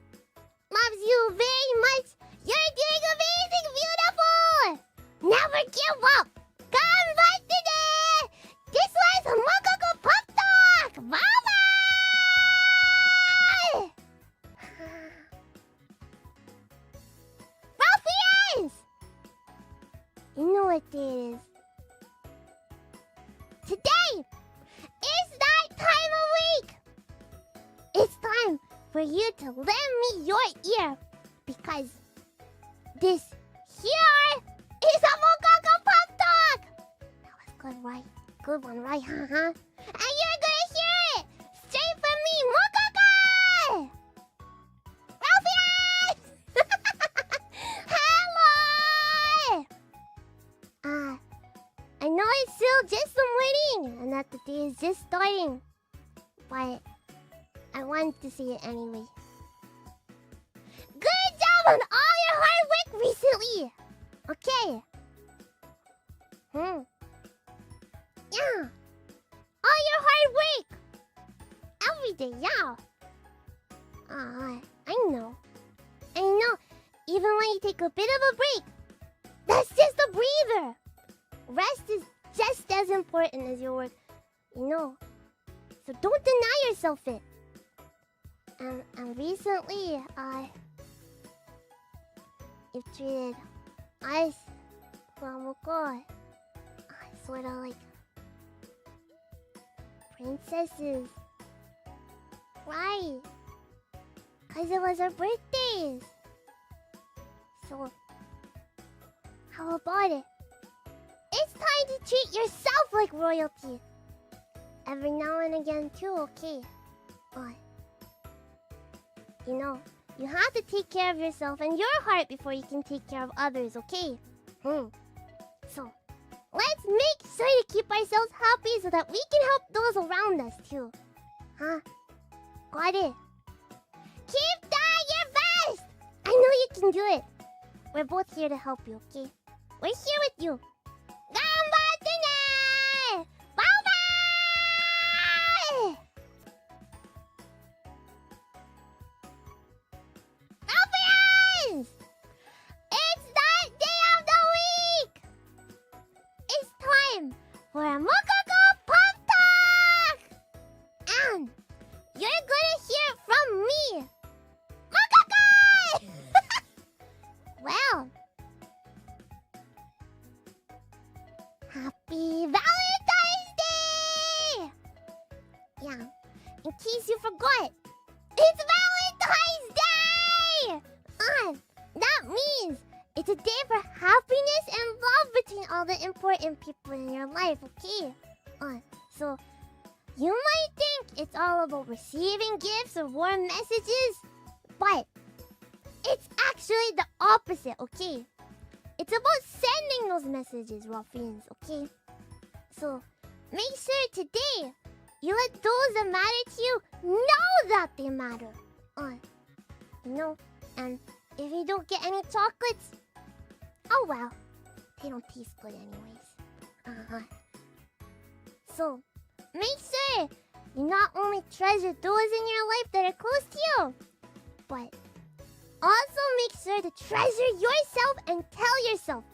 Loves you very much. You're doing amazing, beautiful. Never give up. Come back today. This was a Mococo Pop Talk. Bye bye. Ruffians! You know what it is. Today is that time of week. It's time for you to lend me your ear because this here is a Mococo Pop Talk. That was good, right? Good one, right? And you're gonna hear it straight from me, Mococo! Ralphie! Hello! I know it's still just the morning and that the day is just starting, but I wanted to say it anyway. Good job on all your hard work recently! Okay. Yeah. All your hard work! Every day, yeah. I know. I know. Even when you take a bit of a break, that's just a breather. Rest is just as important as your work, you know. So don't deny yourself it. And recently, you've treated us, FUWAMOCO, sort of like princesses. Right? Because it was our birthdays. So, how about it? It's time to treat yourself like royalty. Every now and again too, okay? But, you know, you have to take care of yourself and your heart before you can take care of others, okay? So, let's make sure to keep ourselves happy so that we can help those around us too. Huh? Got it? Keep doing your best! I know you can do it. We're both here to help you, okay? We're here with you. Ganbatte! Bye-bye! Ruffians! It's that day of the week! It's time for a Mococo Pop Talk! And you're gonna hear from me! Mococo! Well, happy Valentine's Day! Yeah, in case you forgot, it's Valentine's Day! That means it's a day for happiness and love between all the important people in your life, okay? So you might think it's all about receiving gifts or warm messages, but it's actually the opposite, okay? It's about sending those messages, ruffians, okay? So, make sure today you let those that matter to you know that they matter. You know, and if you don't get any chocolates, oh well, they don't taste good anyways. So, make sure you not only treasure those in your life that are close to you, but also make sure to treasure yourself and tell yourself,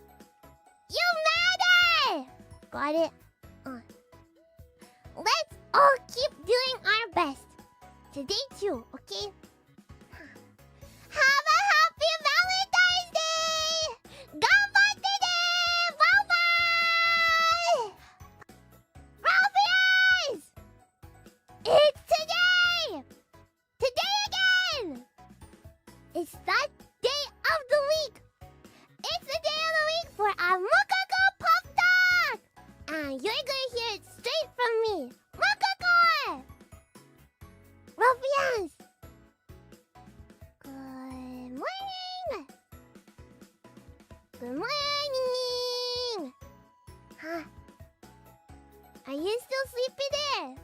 you matter! Got it? Let's all keep doing our best. Today too, okay? Have a happy Valentine's Day! Ganbatte today! Good morning! Huh? Are you still sleepy there?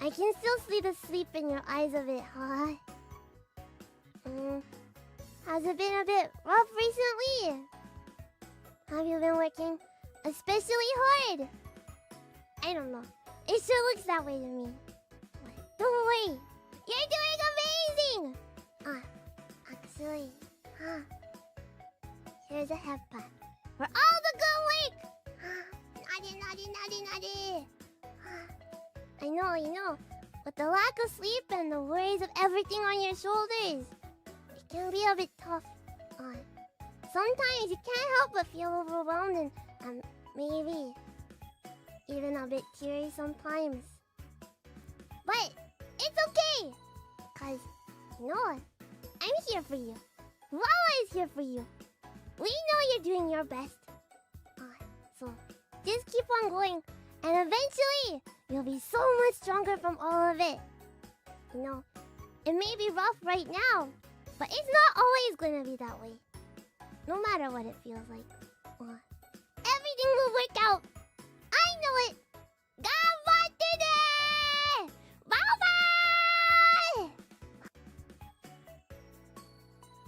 I can still see the sleep in your eyes a bit, huh? Has it been a bit rough recently? Have you been working especially hard? I don't know. It sure looks that way to me. But don't worry. You're doing amazing! Actually, here's a headband for all the good work! Noddy. I know. With the lack of sleep and the worries of everything on your shoulders, it can be a bit tough. Sometimes you can't help but feel overwhelmed and maybe even a bit teary sometimes. But it's okay! Cause, you know what? I'm here for you. Wawa is here for you. We know you're doing your best. So, just keep on going. And eventually, you'll be so much stronger from all of it. You know, it may be rough right now, but it's not always gonna be that way. No matter what it feels like. Everything will work out. I know it. Ganbatte! Bye-bye!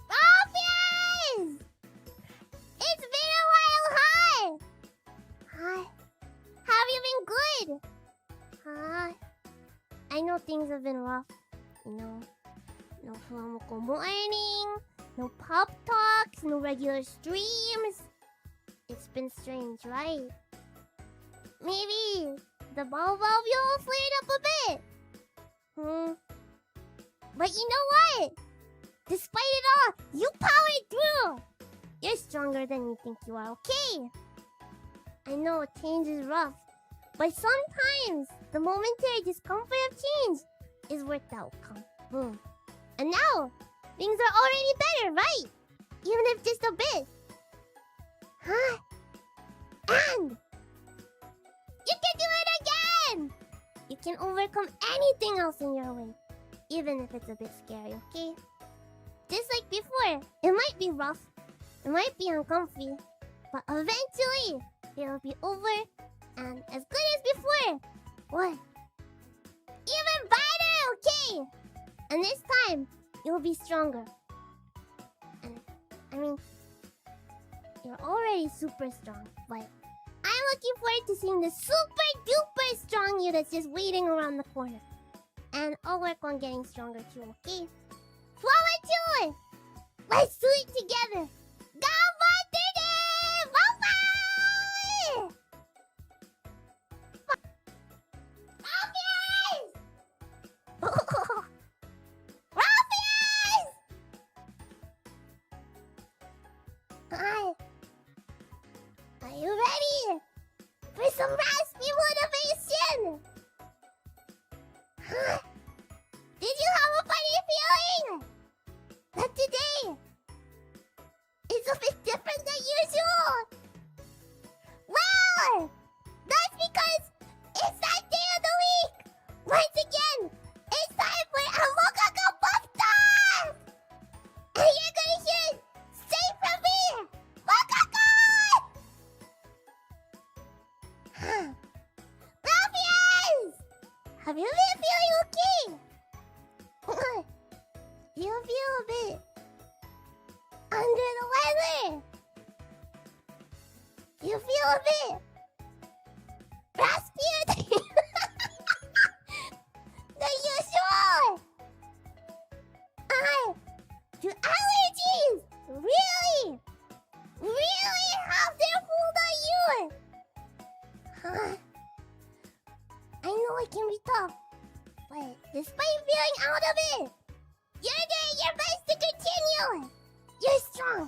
Ruffians! It's been a while, huh? Hi. Have you been good? I know things have been rough. You know, no FUWAMOCO morning, no pop talks, no regular streams. It's been strange, right? Maybe the ball valve flared up a bit. But you know what? Despite it all, you powered through. You're stronger than you think you are, okay? I know change is rough, but sometimes the momentary discomfort of change is worth the outcome. And now, things are already better, right? Even if just a bit. And you can do it again! You can overcome anything else in your way, even if it's a bit scary, okay? Just like before, it might be rough, it might be uncomfy, but eventually, it'll be over and as good as before. What? Even better, okay? And this time, you'll be stronger. And, I mean, you're already super strong, but I'm looking forward to seeing the super duper strong you that's just waiting around the corner. And I'll work on getting stronger too, okay? Forward to it! Let's do it together! Ganbatte! Bye-bye! Ruffians! Ruffians! Hi. Are you ready for some raspy motivation? Did you have a funny feeling that today is a bit different than usual? Well, that's because it's that day of the week. Once again, it's time for a Mococo puptalk, and you're gonna hear it straight from me, Mococo. Ruffians! Have you been feeling okay? You feel a bit under the weather. You feel a bit raspier than usual. Do allergies really have their hold on you? I know it can be tough, but despite feeling out of it, you're doing your best to continue. You're strong.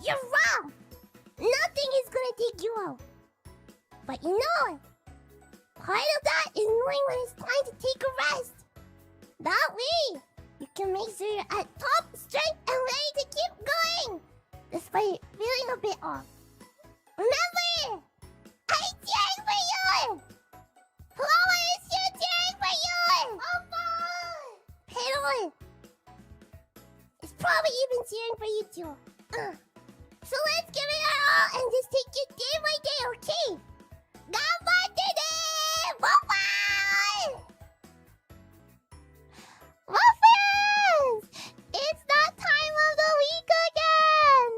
You're raw. Nothing is gonna take you out. But you know it. Part of that is knowing when it's time to take a rest. That way, you can make sure you're at top strength and ready to keep going, despite feeling a bit off. Remember, I'm cheering for you. Flower is here cheering for you. Papa! Pedal. It's probably even cheering for you too. So let's give it our all and just take it day by day, okay? Ganbatte ne! Bye-bye! Well, friends! It's that time of the week again!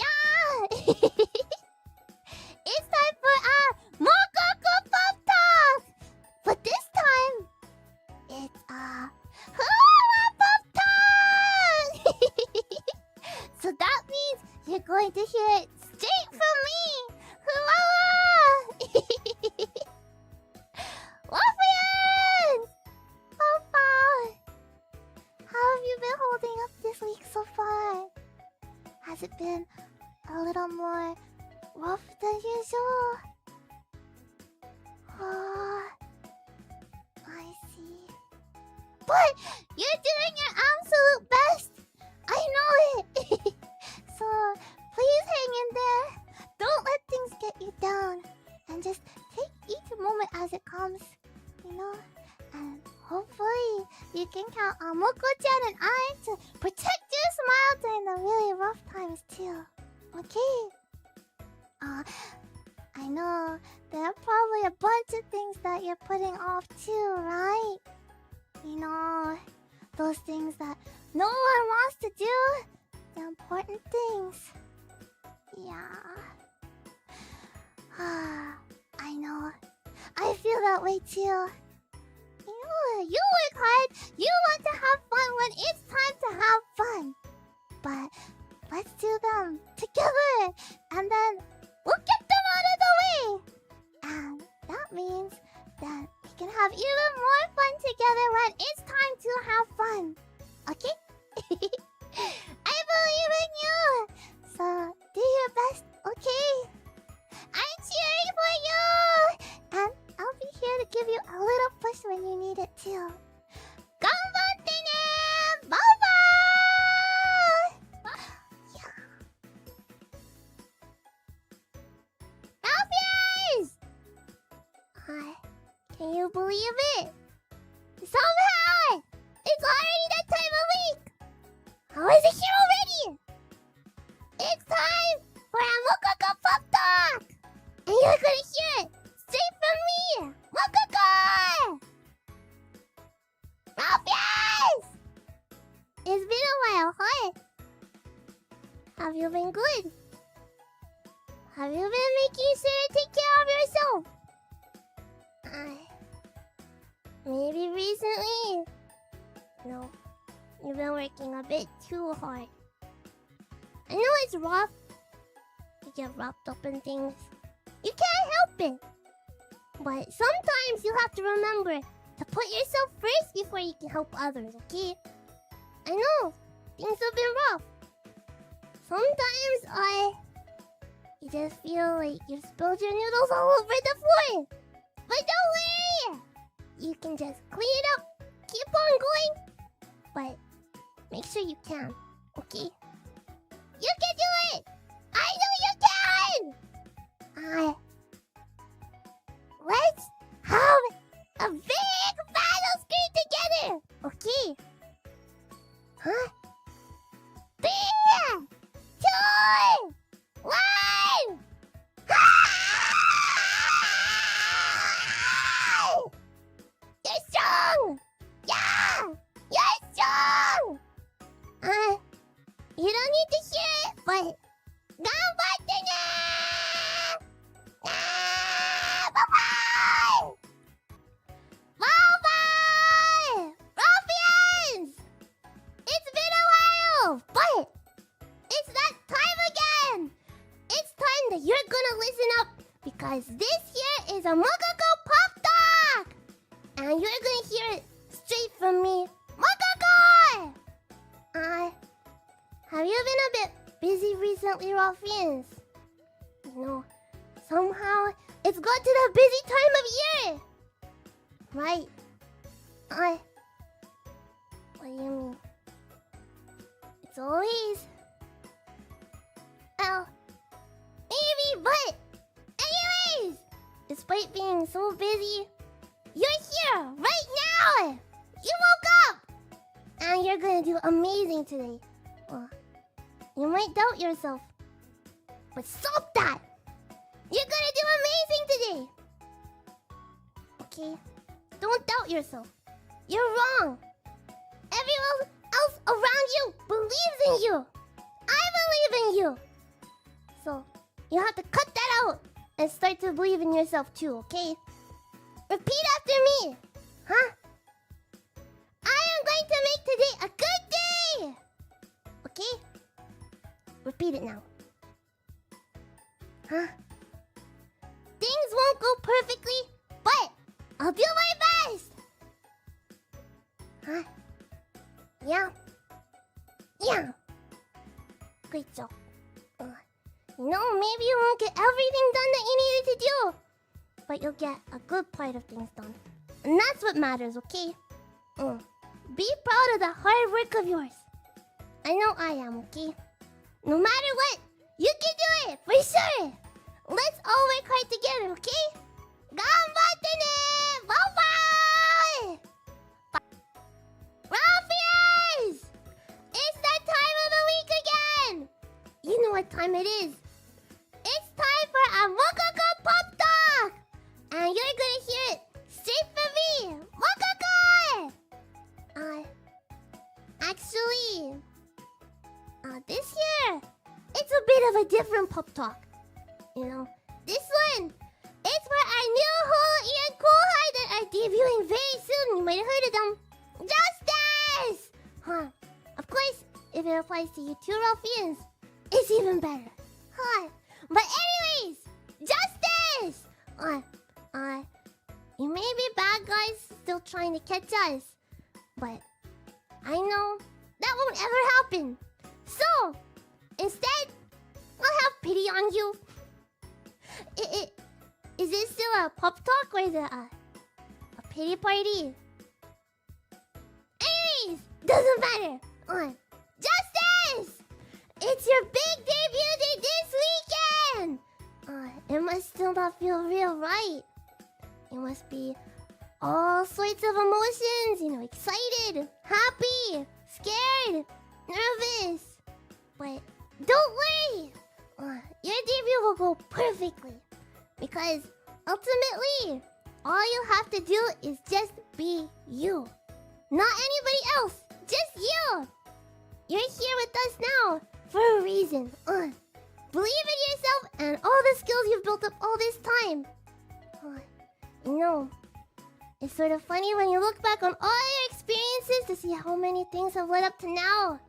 Yeah! It's time for our Mococo Pop Talk! But this time, it's Pop Talk! So that means you're going to hear it straight from me! Well, friends! Papa! How have you been holding up this week so far? Has it been a little more rough than usual? Oh, I see. But you're doing your absolute best! I know it! So, please hang in there. Don't let things get you down. And just take each moment as it comes, you know? And hopefully, you can count on Moko-chan and I to protect your smile during the really rough times too. Okay? I know there are probably a bunch of things that you're putting off too, right? You know, those things that no one wants to do. The important things. Yeah. I know. I feel that way too. You know, you work hard. You want to have fun when it's time to have fun. But let's do them together. And then we'll get them out of the way. And that means that we can have even more fun together when it's time to have fun. Okay? I believe in you. So do your best, okay? I'm cheering for you! And I'll be here to give you a little push when you need it too. Ganbatte ne! Bye-bye! Yeah. Ralphies! Can you believe it? Somehow! It's already that time of week! How is it here already? It's time for a Mococo Pop Talk! And you're gonna hear it straight from me! Mococo! Ralphies! It's been a while, huh? Have you been good? Have you been making sure to take care of yourself? Maybe recently? No. You've been working a bit too hard. I know it's rough. You get wrapped up in things. You can't help it. But sometimes you have to remember to put yourself first before you can help others, okay? I know. Things have been rough. Sometimes you just feel like you've spilled your noodles all over the floor. But don't worry. You can just clean it up. Keep on going. But make sure you can, okay? You can do it! I know you can! Let's have a big battle screen together! Okay? Huh? 3, 2, 1! You're strong! Yeah! You're strong! You don't need to hear it, but ganbatte ne! Bye-bye! Bye-bye! Ruffians! It's been a while, but it's that time again! It's time that you're gonna listen up, because this here is a Mococo Pop Talk! And you're gonna hear it straight from me. Mococo! Have you been a bit busy recently, Ruffians? You know, somehow it's got to the busy time of year! Right? What do you mean? It's always... Well, maybe, but... Anyways! Despite being so busy, you're here right now! You woke up! And you're gonna do amazing today. You might doubt yourself, but stop that! You're gonna do amazing today! Okay? Don't doubt yourself. You're wrong. Everyone else around you believes in you. I believe in you. So, you have to cut that out and start to believe in yourself too, okay? Repeat after me. Huh? I am going to make today a good day. Okay? Repeat it now. Huh? Things won't go perfectly, but I'll do my best. Huh? Yeah. Yeah. Great job. Maybe you won't get everything done that you needed to do, but you'll get a good part of things done. And that's what matters, okay? Be proud of the hard work of yours. I know I am, okay? No matter what, you can do it, for sure! Let's all work hard together, okay? Ganbatte ne! Bye-bye! Ralphians! It's that time of the week again! You know what time it is. It's time for a Mococo Pop Talk! And you're gonna hear it straight from me! Mococo! Actually, this year, it's a bit of a different Pop Talk. You know, this one, it's for our new Holo and Kohai that are debuting very soon. You might have heard of them. Justice! Of course, if it applies to you two Ralphians, it's even better. But anyways, justice! You may be bad guys still trying to catch us, but I know that won't ever happen. So, instead, I'll have pity on you. Is this still a pop talk or is it a pity party? Anyways, doesn't matter. Justice! It's your big debut day this weekend! It must still not feel real, right? It must be all sorts of emotions, you know, excited, happy, scared, nervous. But don't worry! Your debut will go perfectly. Because ultimately, all you have to do is just be you. Not anybody else, just you! You're here with us now for a reason. Believe in yourself and all the skills you've built up all this time. You know, it's sort of funny when you look back on all your experiences to see how many things have led up to now.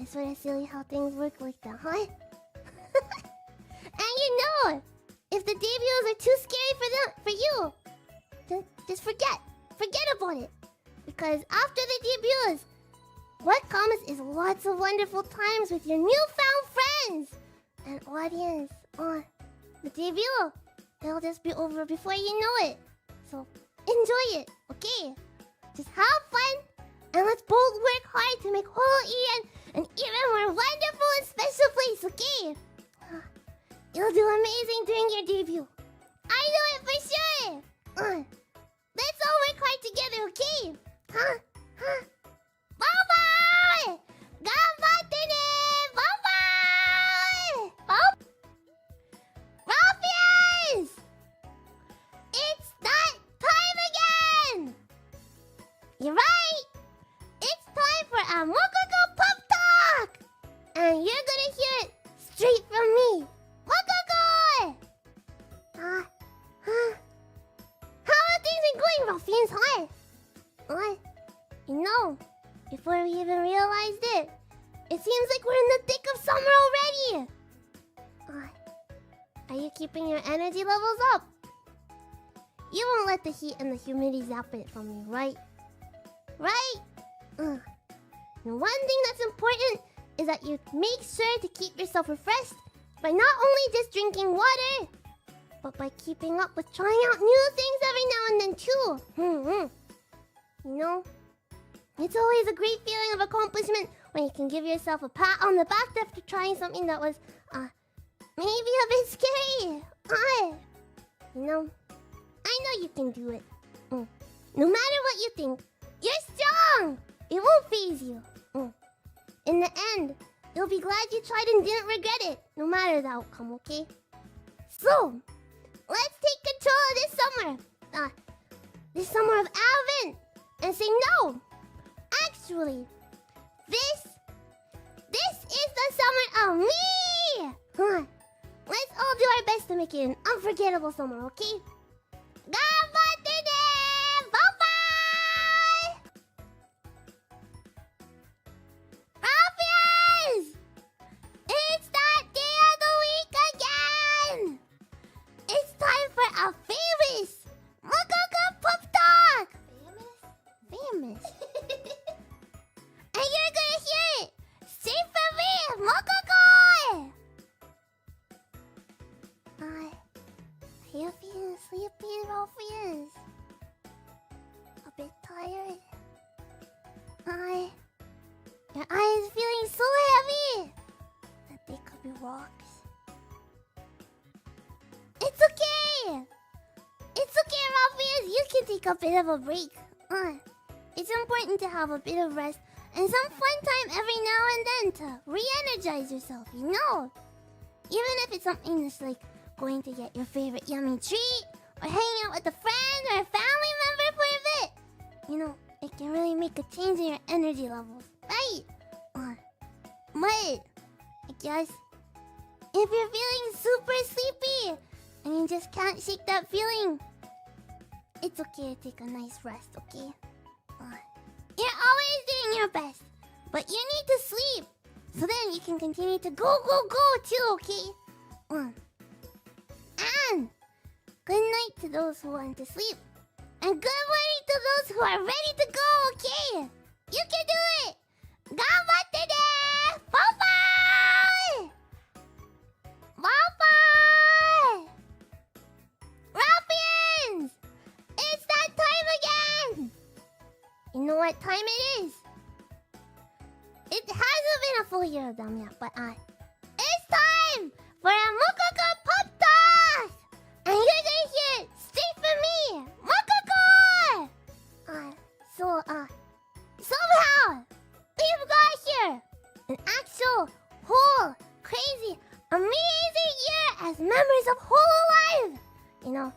It's sort of silly how things work like that, huh? And you know, if the debuts are too scary for you, then just forget about it. Because after the debuts, what comes is lots of wonderful times with your newfound friends and audience. The debut, it'll just be over before you know it. So enjoy it, okay? Just have fun, and let's both work hard to make Holo Ian an even more wonderful and special place, okay? You'll do amazing during your debut. I know it for sure. Let's all work hard together, okay? Bye-bye! Ganbatte ne! Bye-bye! Ralphians! It's that time again! You're right! It's time for a Mococo Pop Talk! And you're gonna hear it straight from me. Mococo! How are things been going, Ralphians, huh? You know, before we even realized it, it seems like we're in the thick of summer already! Are you keeping your energy levels up? You won't let the heat and the humidity zap it from you, right? Right? And one thing that's important is that you make sure to keep yourself refreshed by not only just drinking water, but by keeping up with trying out new things every now and then too. You know, it's always a great feeling of accomplishment when you can give yourself a pat on the back after trying something that was, maybe a bit scary. You know, I know you can do it. No matter what you think, you're strong! It won't faze you. In the end, you'll be glad you tried and didn't regret it, no matter the outcome, okay? So, let's take control of this summer of Advent, and say no. Actually, this is the summer of me. Let's all do our best to make it an unforgettable summer, okay? Ganbatte ne! Bye-bye! Ruffians! It's that day of the week again! It's time for a famous Mococo Pup Talk! Famous? And you're gonna hear it straight from me, Mococo! Are you feeling sleepy, Ruffians? A bit tired? Your eyes feeling so heavy that they could be rocks. It's okay! It's okay, Ruffians! You can take a bit of a break. It's important to have a bit of rest and some fun time every now and then to re-energize yourself, you know? Even if it's something that's like going to get your favorite yummy treat, or hanging out with a friend or a family member for a bit. You know, it can really make a change in your energy levels, right? But, I guess, if you're feeling super sleepy, and you just can't shake that feeling, it's okay to take a nice rest, okay? You're always doing your best, but you need to sleep, so then you can continue to go too, okay? And good night to those who want to sleep. And good morning to those who are ready to go, okay? You can do it! Ganbatte ne! Bye-bye! Bye-bye! Ruffians! It's that time again! You know what time it is? It hasn't been a full year of them yet, but it's time for a Mococo Pup Talk! And you're gonna hear it straight from me, Mococo! Somehow, we've got here an actual, whole, crazy, amazing year as members of Hololive! You know,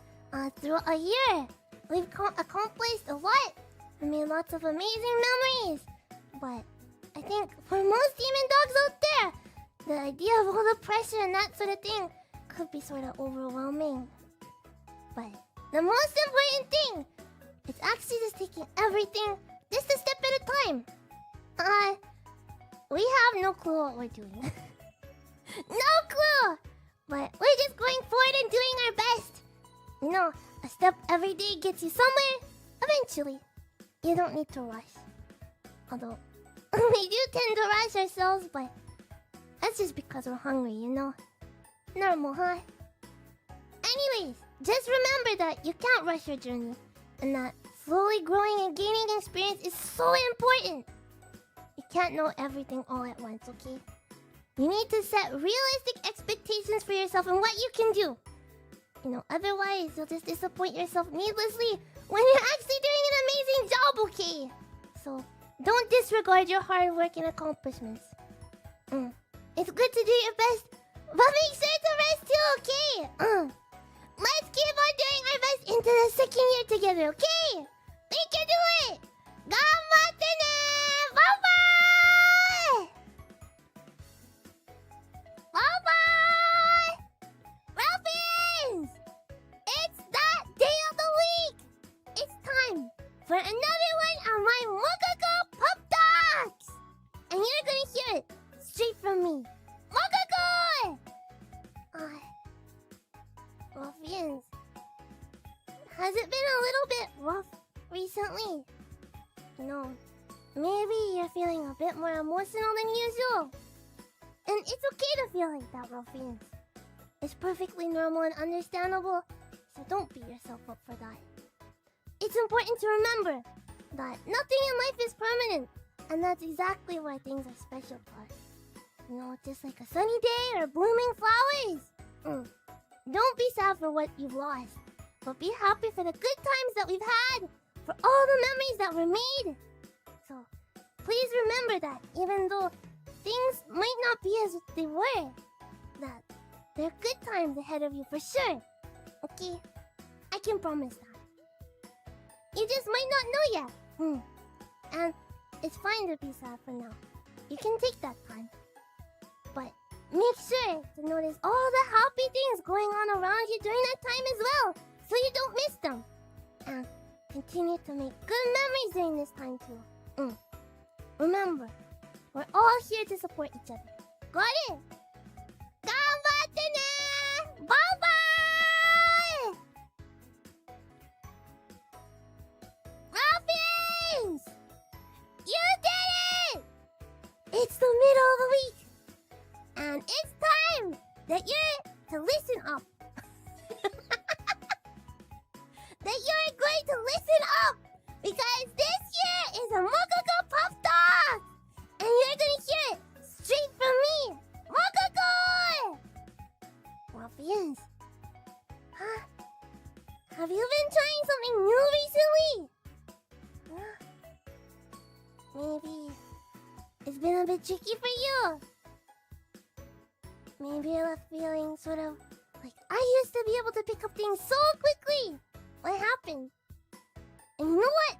through a year, we've accomplished a lot and made lots of amazing memories. But I think for most demon dogs out there, the idea of all the pressure and that sort of thing could be sort of overwhelming. But the most important thing is actually just taking everything just a step at a time. We have no clue what we're doing. No clue! But we're just going forward and doing our best. You know, a step every day gets you somewhere eventually. You don't need to rush. Although, we do tend to rush ourselves, but that's just because we're hungry, you know? Normal, huh? Anyways, just remember that you can't rush your journey, and that slowly growing and gaining experience is so important. You can't know everything all at once, okay? You need to set realistic expectations for yourself and what you can do. You know, otherwise you'll just disappoint yourself needlessly when you're actually doing an amazing job, okay? So, don't disregard your hard work and accomplishments. It's good to do your best, but make sure to rest too, okay? Let's keep on doing our best into the second year together, okay? We can do it! Ganbatte ne! Bye-bye! Bye-bye! Ruffians! It's that day of the week! It's time for another one of my Mococo Pup Talks! And you're gonna hear it straight from me. Mococo! Ruffians, has it been a little bit rough recently? You know, maybe you're feeling a bit more emotional than usual. And it's okay to feel like that, Ruffians. It's perfectly normal and understandable, so don't beat yourself up for that. It's important to remember that nothing in life is permanent, and that's exactly why things are special to us. You know, just like a sunny day or blooming flowers. Don't be sad for what you've lost, but be happy for the good times that we've had, for all the memories that were made. So, please remember that even though things might not be as they were, that there are good times ahead of you for sure. Okay? I can promise that. You just might not know yet. And it's fine to be sad for now. You can take that time. But make sure to notice all the happy things going on around you during that time as well, so you don't miss them. And continue to make good memories during this time too. Remember, we're all here to support each other. Got it? Ganbatte ne! Bye-bye! Ruffians! You did it! It's the middle of the week. And it's time that you're to listen up. That you're going to listen up. Because this year is a Mococo Puff Talk. And you're going to hear it straight from me. Mococo! Ruffians. Huh? Have you been trying something new recently? Maybe it's been a bit tricky for you. Maybe you're left feeling sort of like I used to be able to pick up things so quickly. What happened? And you know what?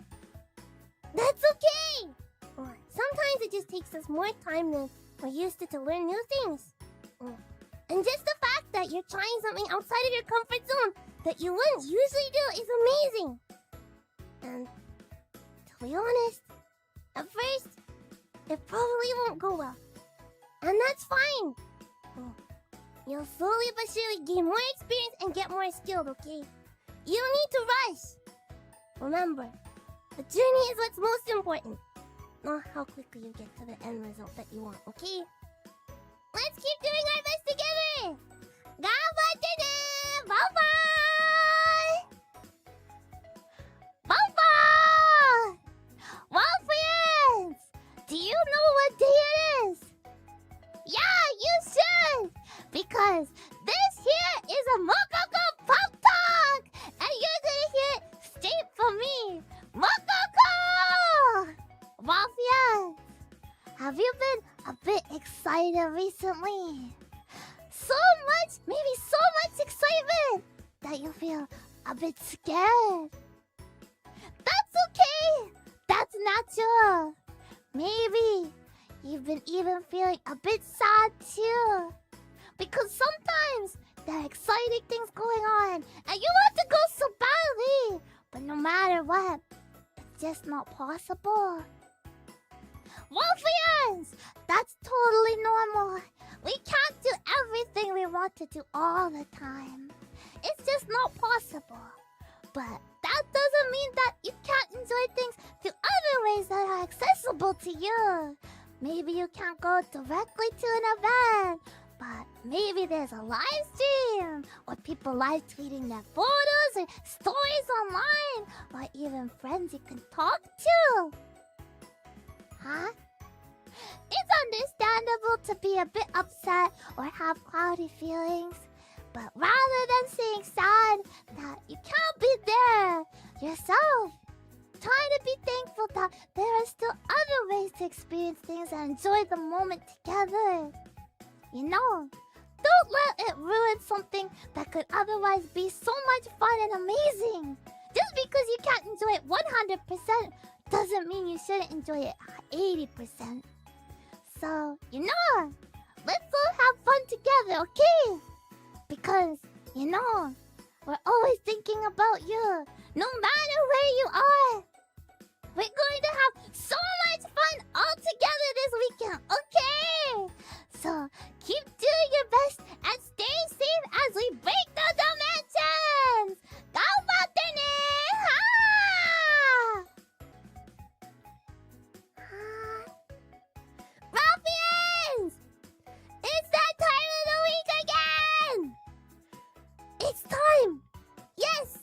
That's okay! Or sometimes it just takes us more time than we're used to learn new things. And just the fact that you're trying something outside of your comfort zone that you wouldn't usually do is amazing. And to be honest, at first, it probably won't go well. And that's fine. You'll slowly but surely gain more experience and get more skilled, okay? You don't need to rush. Remember, the journey is what's most important, not how quickly you get to the end result that you want, okay? Let's keep doing our best together! Ganbatte ne! Bye-bye! Bye-bye! Well, friends, do you know what day it is? Yeah, you should! Because this here is a Mococo Puff Talk! And you're gonna hear it straight from me! Mococo! Ruffians, have you been a bit excited recently? So much, maybe so much excitement that you feel a bit scared. That's okay! That's natural! Maybe you've been even feeling a bit sad too. Because sometimes there are exciting things going on and you want to go so badly. But no matter what, it's just not possible. Ruffians, that's totally normal. We can't do everything we want to do all the time. It's just not possible. But that doesn't mean that you can't enjoy things through other ways that are accessible to you. Maybe you can't go directly to an event, but maybe there's a live stream, or people live tweeting their photos or stories online, or even friends you can talk to. Huh? It's understandable to be a bit upset or have cloudy feelings, but rather than saying sad that you can't be there yourself, try to be thankful that there are still other ways to experience things and enjoy the moment together. You know, don't let it ruin something that could otherwise be so much fun and amazing. Just because you can't enjoy it 100% doesn't mean you shouldn't enjoy it 80%. So, you know, let's all have fun together, okay? Because, you know, we're always thinking about you, no matter where you are. We're going to have so much fun all together this weekend, okay? So, keep doing your best and stay safe as we break the dimensions! Ganbatte ne! Ruffians! It's that time of the week again! It's time! Yes!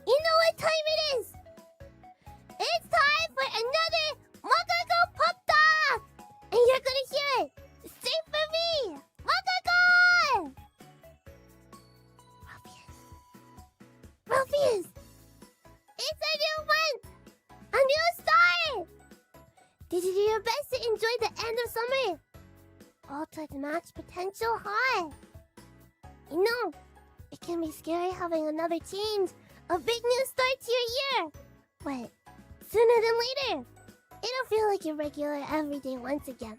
You know what time it is! It's time for another Mococo Puff Talk! And you're gonna limit. All to its max potential high. You know, it can be scary having another change, a big new start to your year. But sooner than later, it'll feel like your regular everyday once again.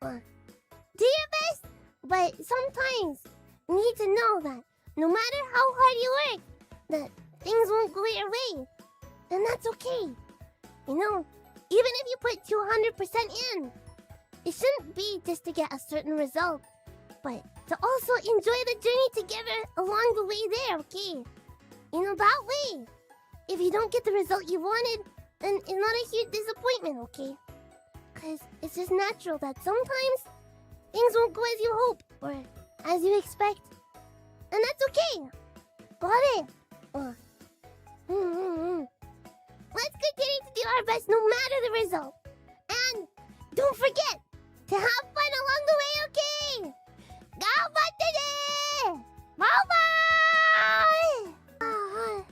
Do your best, but sometimes you need to know that no matter how hard you work, that things won't go your way. Then that's okay. You know, even if you put 200% in, it shouldn't be just to get a certain result, but to also enjoy the journey together along the way there, okay? You know, that way, if you don't get the result you wanted, then it's not a huge disappointment, okay? Because it's just natural that sometimes things won't go as you hope or as you expect. And that's okay. Got it? Let's continue to do our best no matter the result. And don't forget to have fun along the way, okay? Ganbatte! Bye-bye!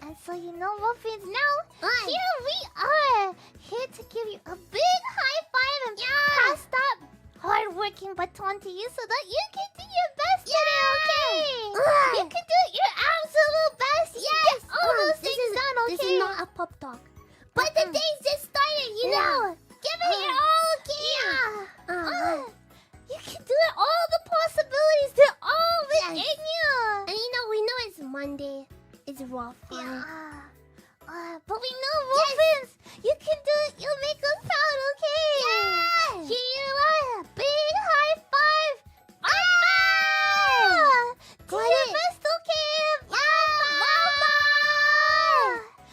And so you know, Muffins, now Hi. here we are, here to give you a big high five and pass that hard-working baton to you so that you can do your best today, okay? You can do your absolute best. Yes! Get all those things done, okay? This is not a pop talk. But the day's just started, you know. Give it your all, okay? You can do it. All the possibilities, they're all within Yes. you. And you know, we know it's Monday. It's rough. But we know, Muffins, you can do it. You'll make us proud, okay? Yes. Here you are. A big high five. Do Got your it. best, okay?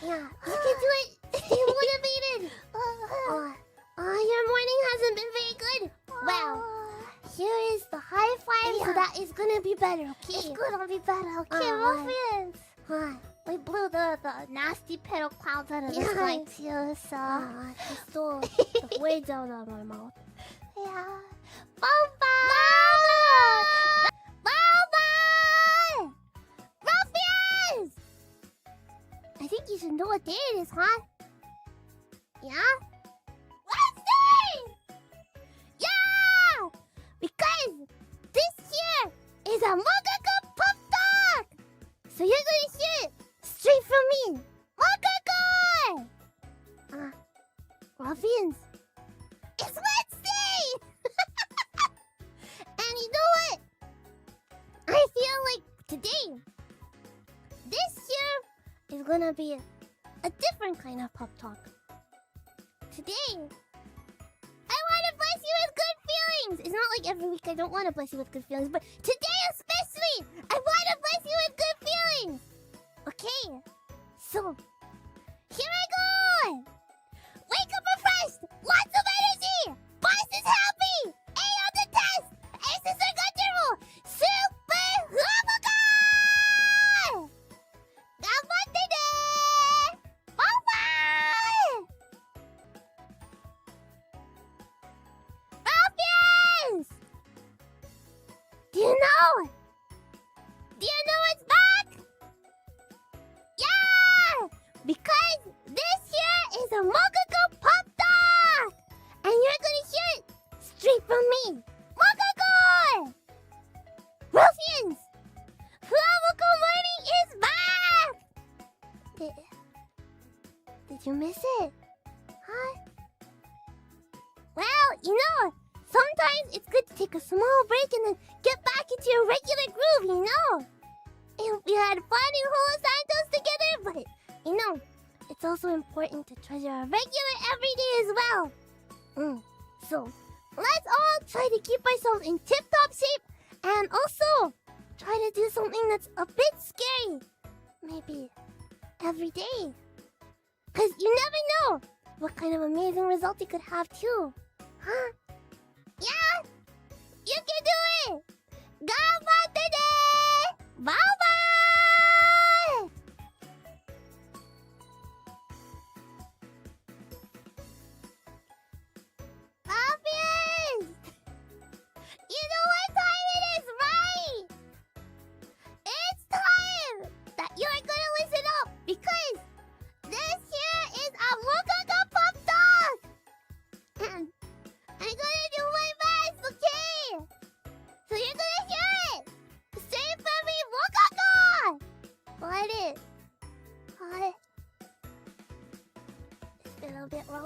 Yeah, you can do it. Stay motivated. Your morning hasn't been very good. Well, here is the high five, so that is gonna be better, okay? It's gonna be better, okay, Muffins? We blew the nasty pedal clouds out of the Yeah. sky too, so... She stole the words out of my mouth. Yeah. Bye-bye! Ruffians! I think you should know what day it is, huh? Yeah? Wednesday! Yeah! Because this here is a Mogago Pop Talk! So you're gonna hear it straight from me. Mogago! Ruffians, it's Wednesday! And you know what? I feel like today, this year is gonna be a different kind of pop talk. Today, I want to bless you with good feelings. It's not like every week I don't want to bless you with good feelings, but today especially, I want to bless you with good feelings. Okay, so here I go. Wake up refreshed, lots of energy. Boss is happy. A on the test. Aces are comfortable. Super FUWAMOCO! Ganbatte ne! Bye-bye! Ruffians! Do you know? Do you know what's back? Yeah! Because this here is a Mogago Pop Talk! And you're gonna hear it straight from me. Mogago! Ruffians! FUWAMOCO Morning is back! Did you miss it? Huh? Well, you know, sometimes it's good to take a small break and then get back into your regular groove, you know? And we had fun in Los Santos together, but, you know, it's also important to treasure our regular everyday as well. So, let's all try to keep ourselves in tip-top shape and also try to do something that's a bit scary. Maybe every day. Because you never know what kind of amazing result you could have too. Huh? Yeah? You can do it! Ganbatte ne! Bye-bye! Ruffians! You know what time it is, right? It's time that you're gonna listen up because this here is a Mogago Pop Talk! And I'm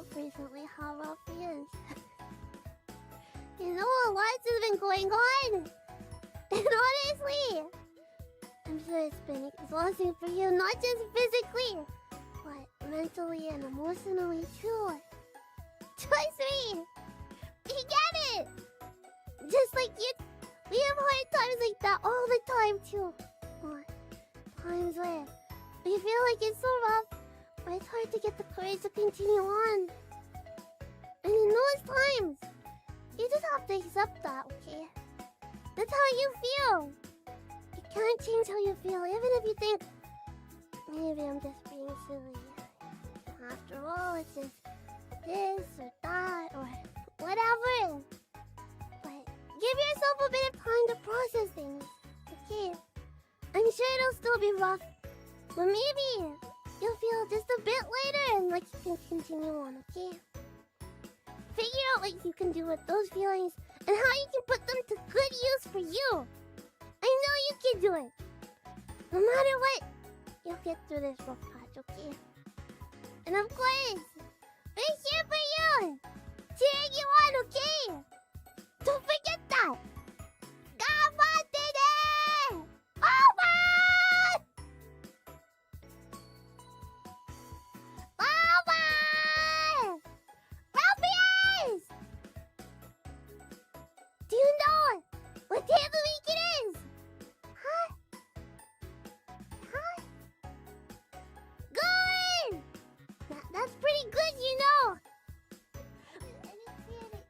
up recently how rough he is. You know, a lot has been going on. And honestly, I'm sure it's been exhausting for you, not just physically, but mentally and emotionally too. Trust me, we get it. Just like you, we have hard times like that all the time too. Or times where we feel like it's so rough, but it's hard to get the courage to continue on. And in those times, you just have to accept that, okay? That's how you feel. You can't change how you feel, even if you think, maybe I'm just being silly. After all, it's just this or that or whatever. But give yourself a bit of time to process things, okay? I'm sure it'll still be rough, but maybe you'll feel just a bit later and like you can continue on, okay? Figure out what you can do with those feelings and how you can put them to good use for you. I know you can do it. No matter what, you'll get through this rough patch, okay? And of course, we're here for you! Cheering you on, okay? Don't forget that! Gamatine! Over! Over! Ruffians! Do you know what day of the week it is? Huh? Huh? Good! That's pretty good, you know. I didn't see any.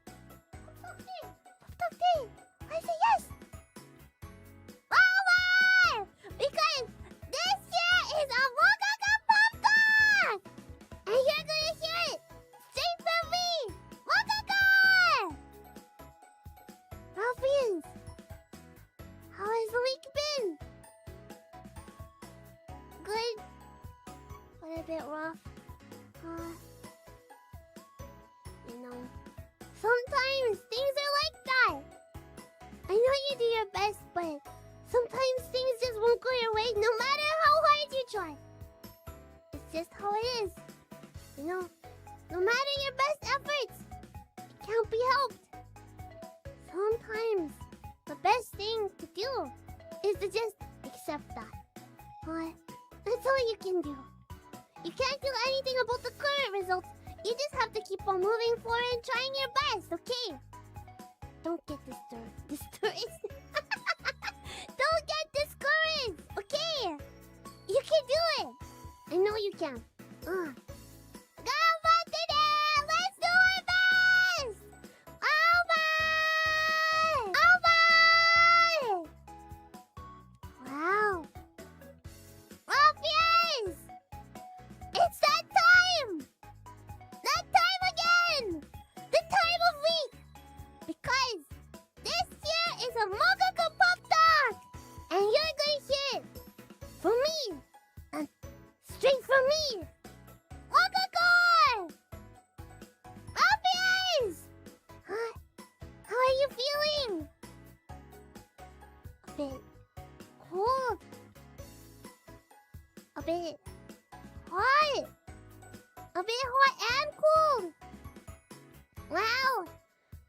Puptalk. I say yes. Over! Because this year is a Mogaga Puptalk! And you're gonna hear it straight from me! Mogaga! Ralphians, how has the week been? Good, but a bit rough. You know, sometimes things are like that. I know you do your best, but sometimes things just won't go your way no matter how hard you try. It's just how it is. You know, no matter your best efforts, it can't be helped. Sometimes the best thing to do is to just accept that. But that's all you can do. You can't do anything about the current results. You just have to keep on moving forward and trying your best, okay? Don't get discouraged. Don't get discouraged, okay? You can do it. I know you can. Gamatine! Let's do our best! Over! Wow. Ruffians! It's that time! That time again! The time of week! Because this year is a Mogaga Puptalk! And you're gonna hear it from me! And straight from me! Mogaga! Ruffians! Huh? How are you feeling? A bit cold. A bit hot. A bit hot and cold. Wow.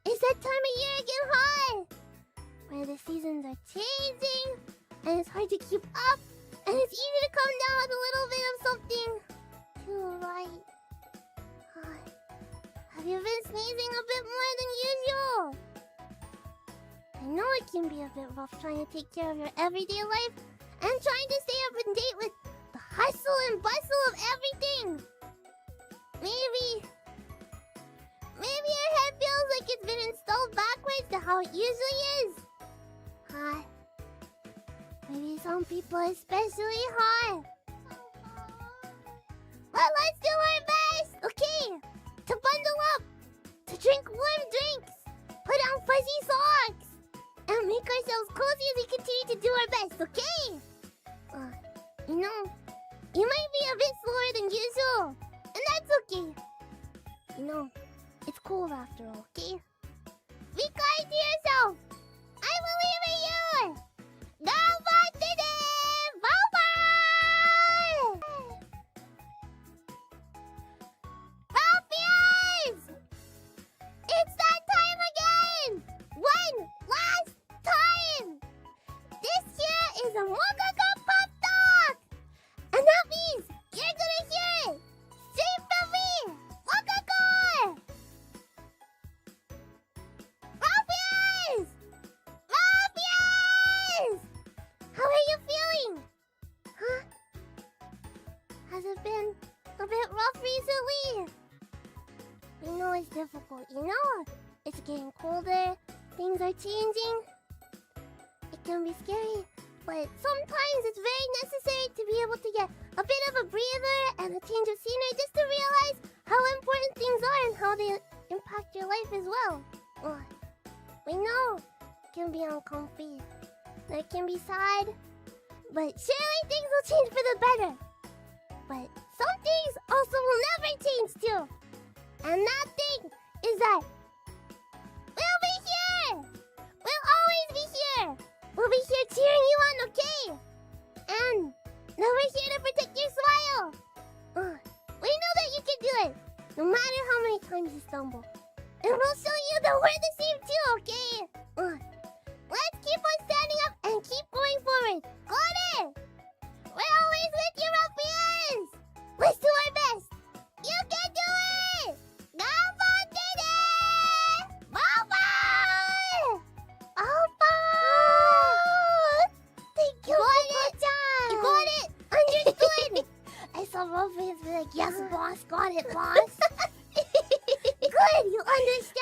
It's that time of year again, hot. Where the seasons are changing. And it's hard to keep up. And it's easy to come down with a little bit of something too light. Have you been sneezing a bit more than usual? I know it can be a bit rough trying to take care of your everyday life and trying to stay up to date with the hustle and bustle of everything. Maybe your head feels like it's been installed backwards to how it usually is. Maybe some people especially hot. But let's do our best, okay? To bundle up, to drink warm drinks, put on fuzzy socks, and make ourselves cozy as we continue to do our best, okay? You know, you might be a bit slower than usual, and that's okay. You know, it's cold after all, okay? Be kind to yourself. I believe in you. Gamatine! Bye-bye! Ruffians! getting colder. Things are changing. It can be scary, but sometimes it's very necessary to be able to get a bit of a breather and a change of scenery just to realize how important things are and how they impact your life as well. We know it can be uncomfy. It can be sad, but surely things will change for the better. But some things also will never change too. And that thing is that we'll be here! We'll always be here! We'll be here cheering you on, okay? And we're here to protect your smile! We know that you can do it, no matter how many times you stumble. And we'll show you that we're the same too, okay? Let's keep on standing up and keep going forward. Got it! We're always with you, Ruffians! Let's do our best! You can do it! Thank you, Moco-chan! You got it! Understood! I saw Ruffians be like, yes, boss, got it, boss. Good, you understood!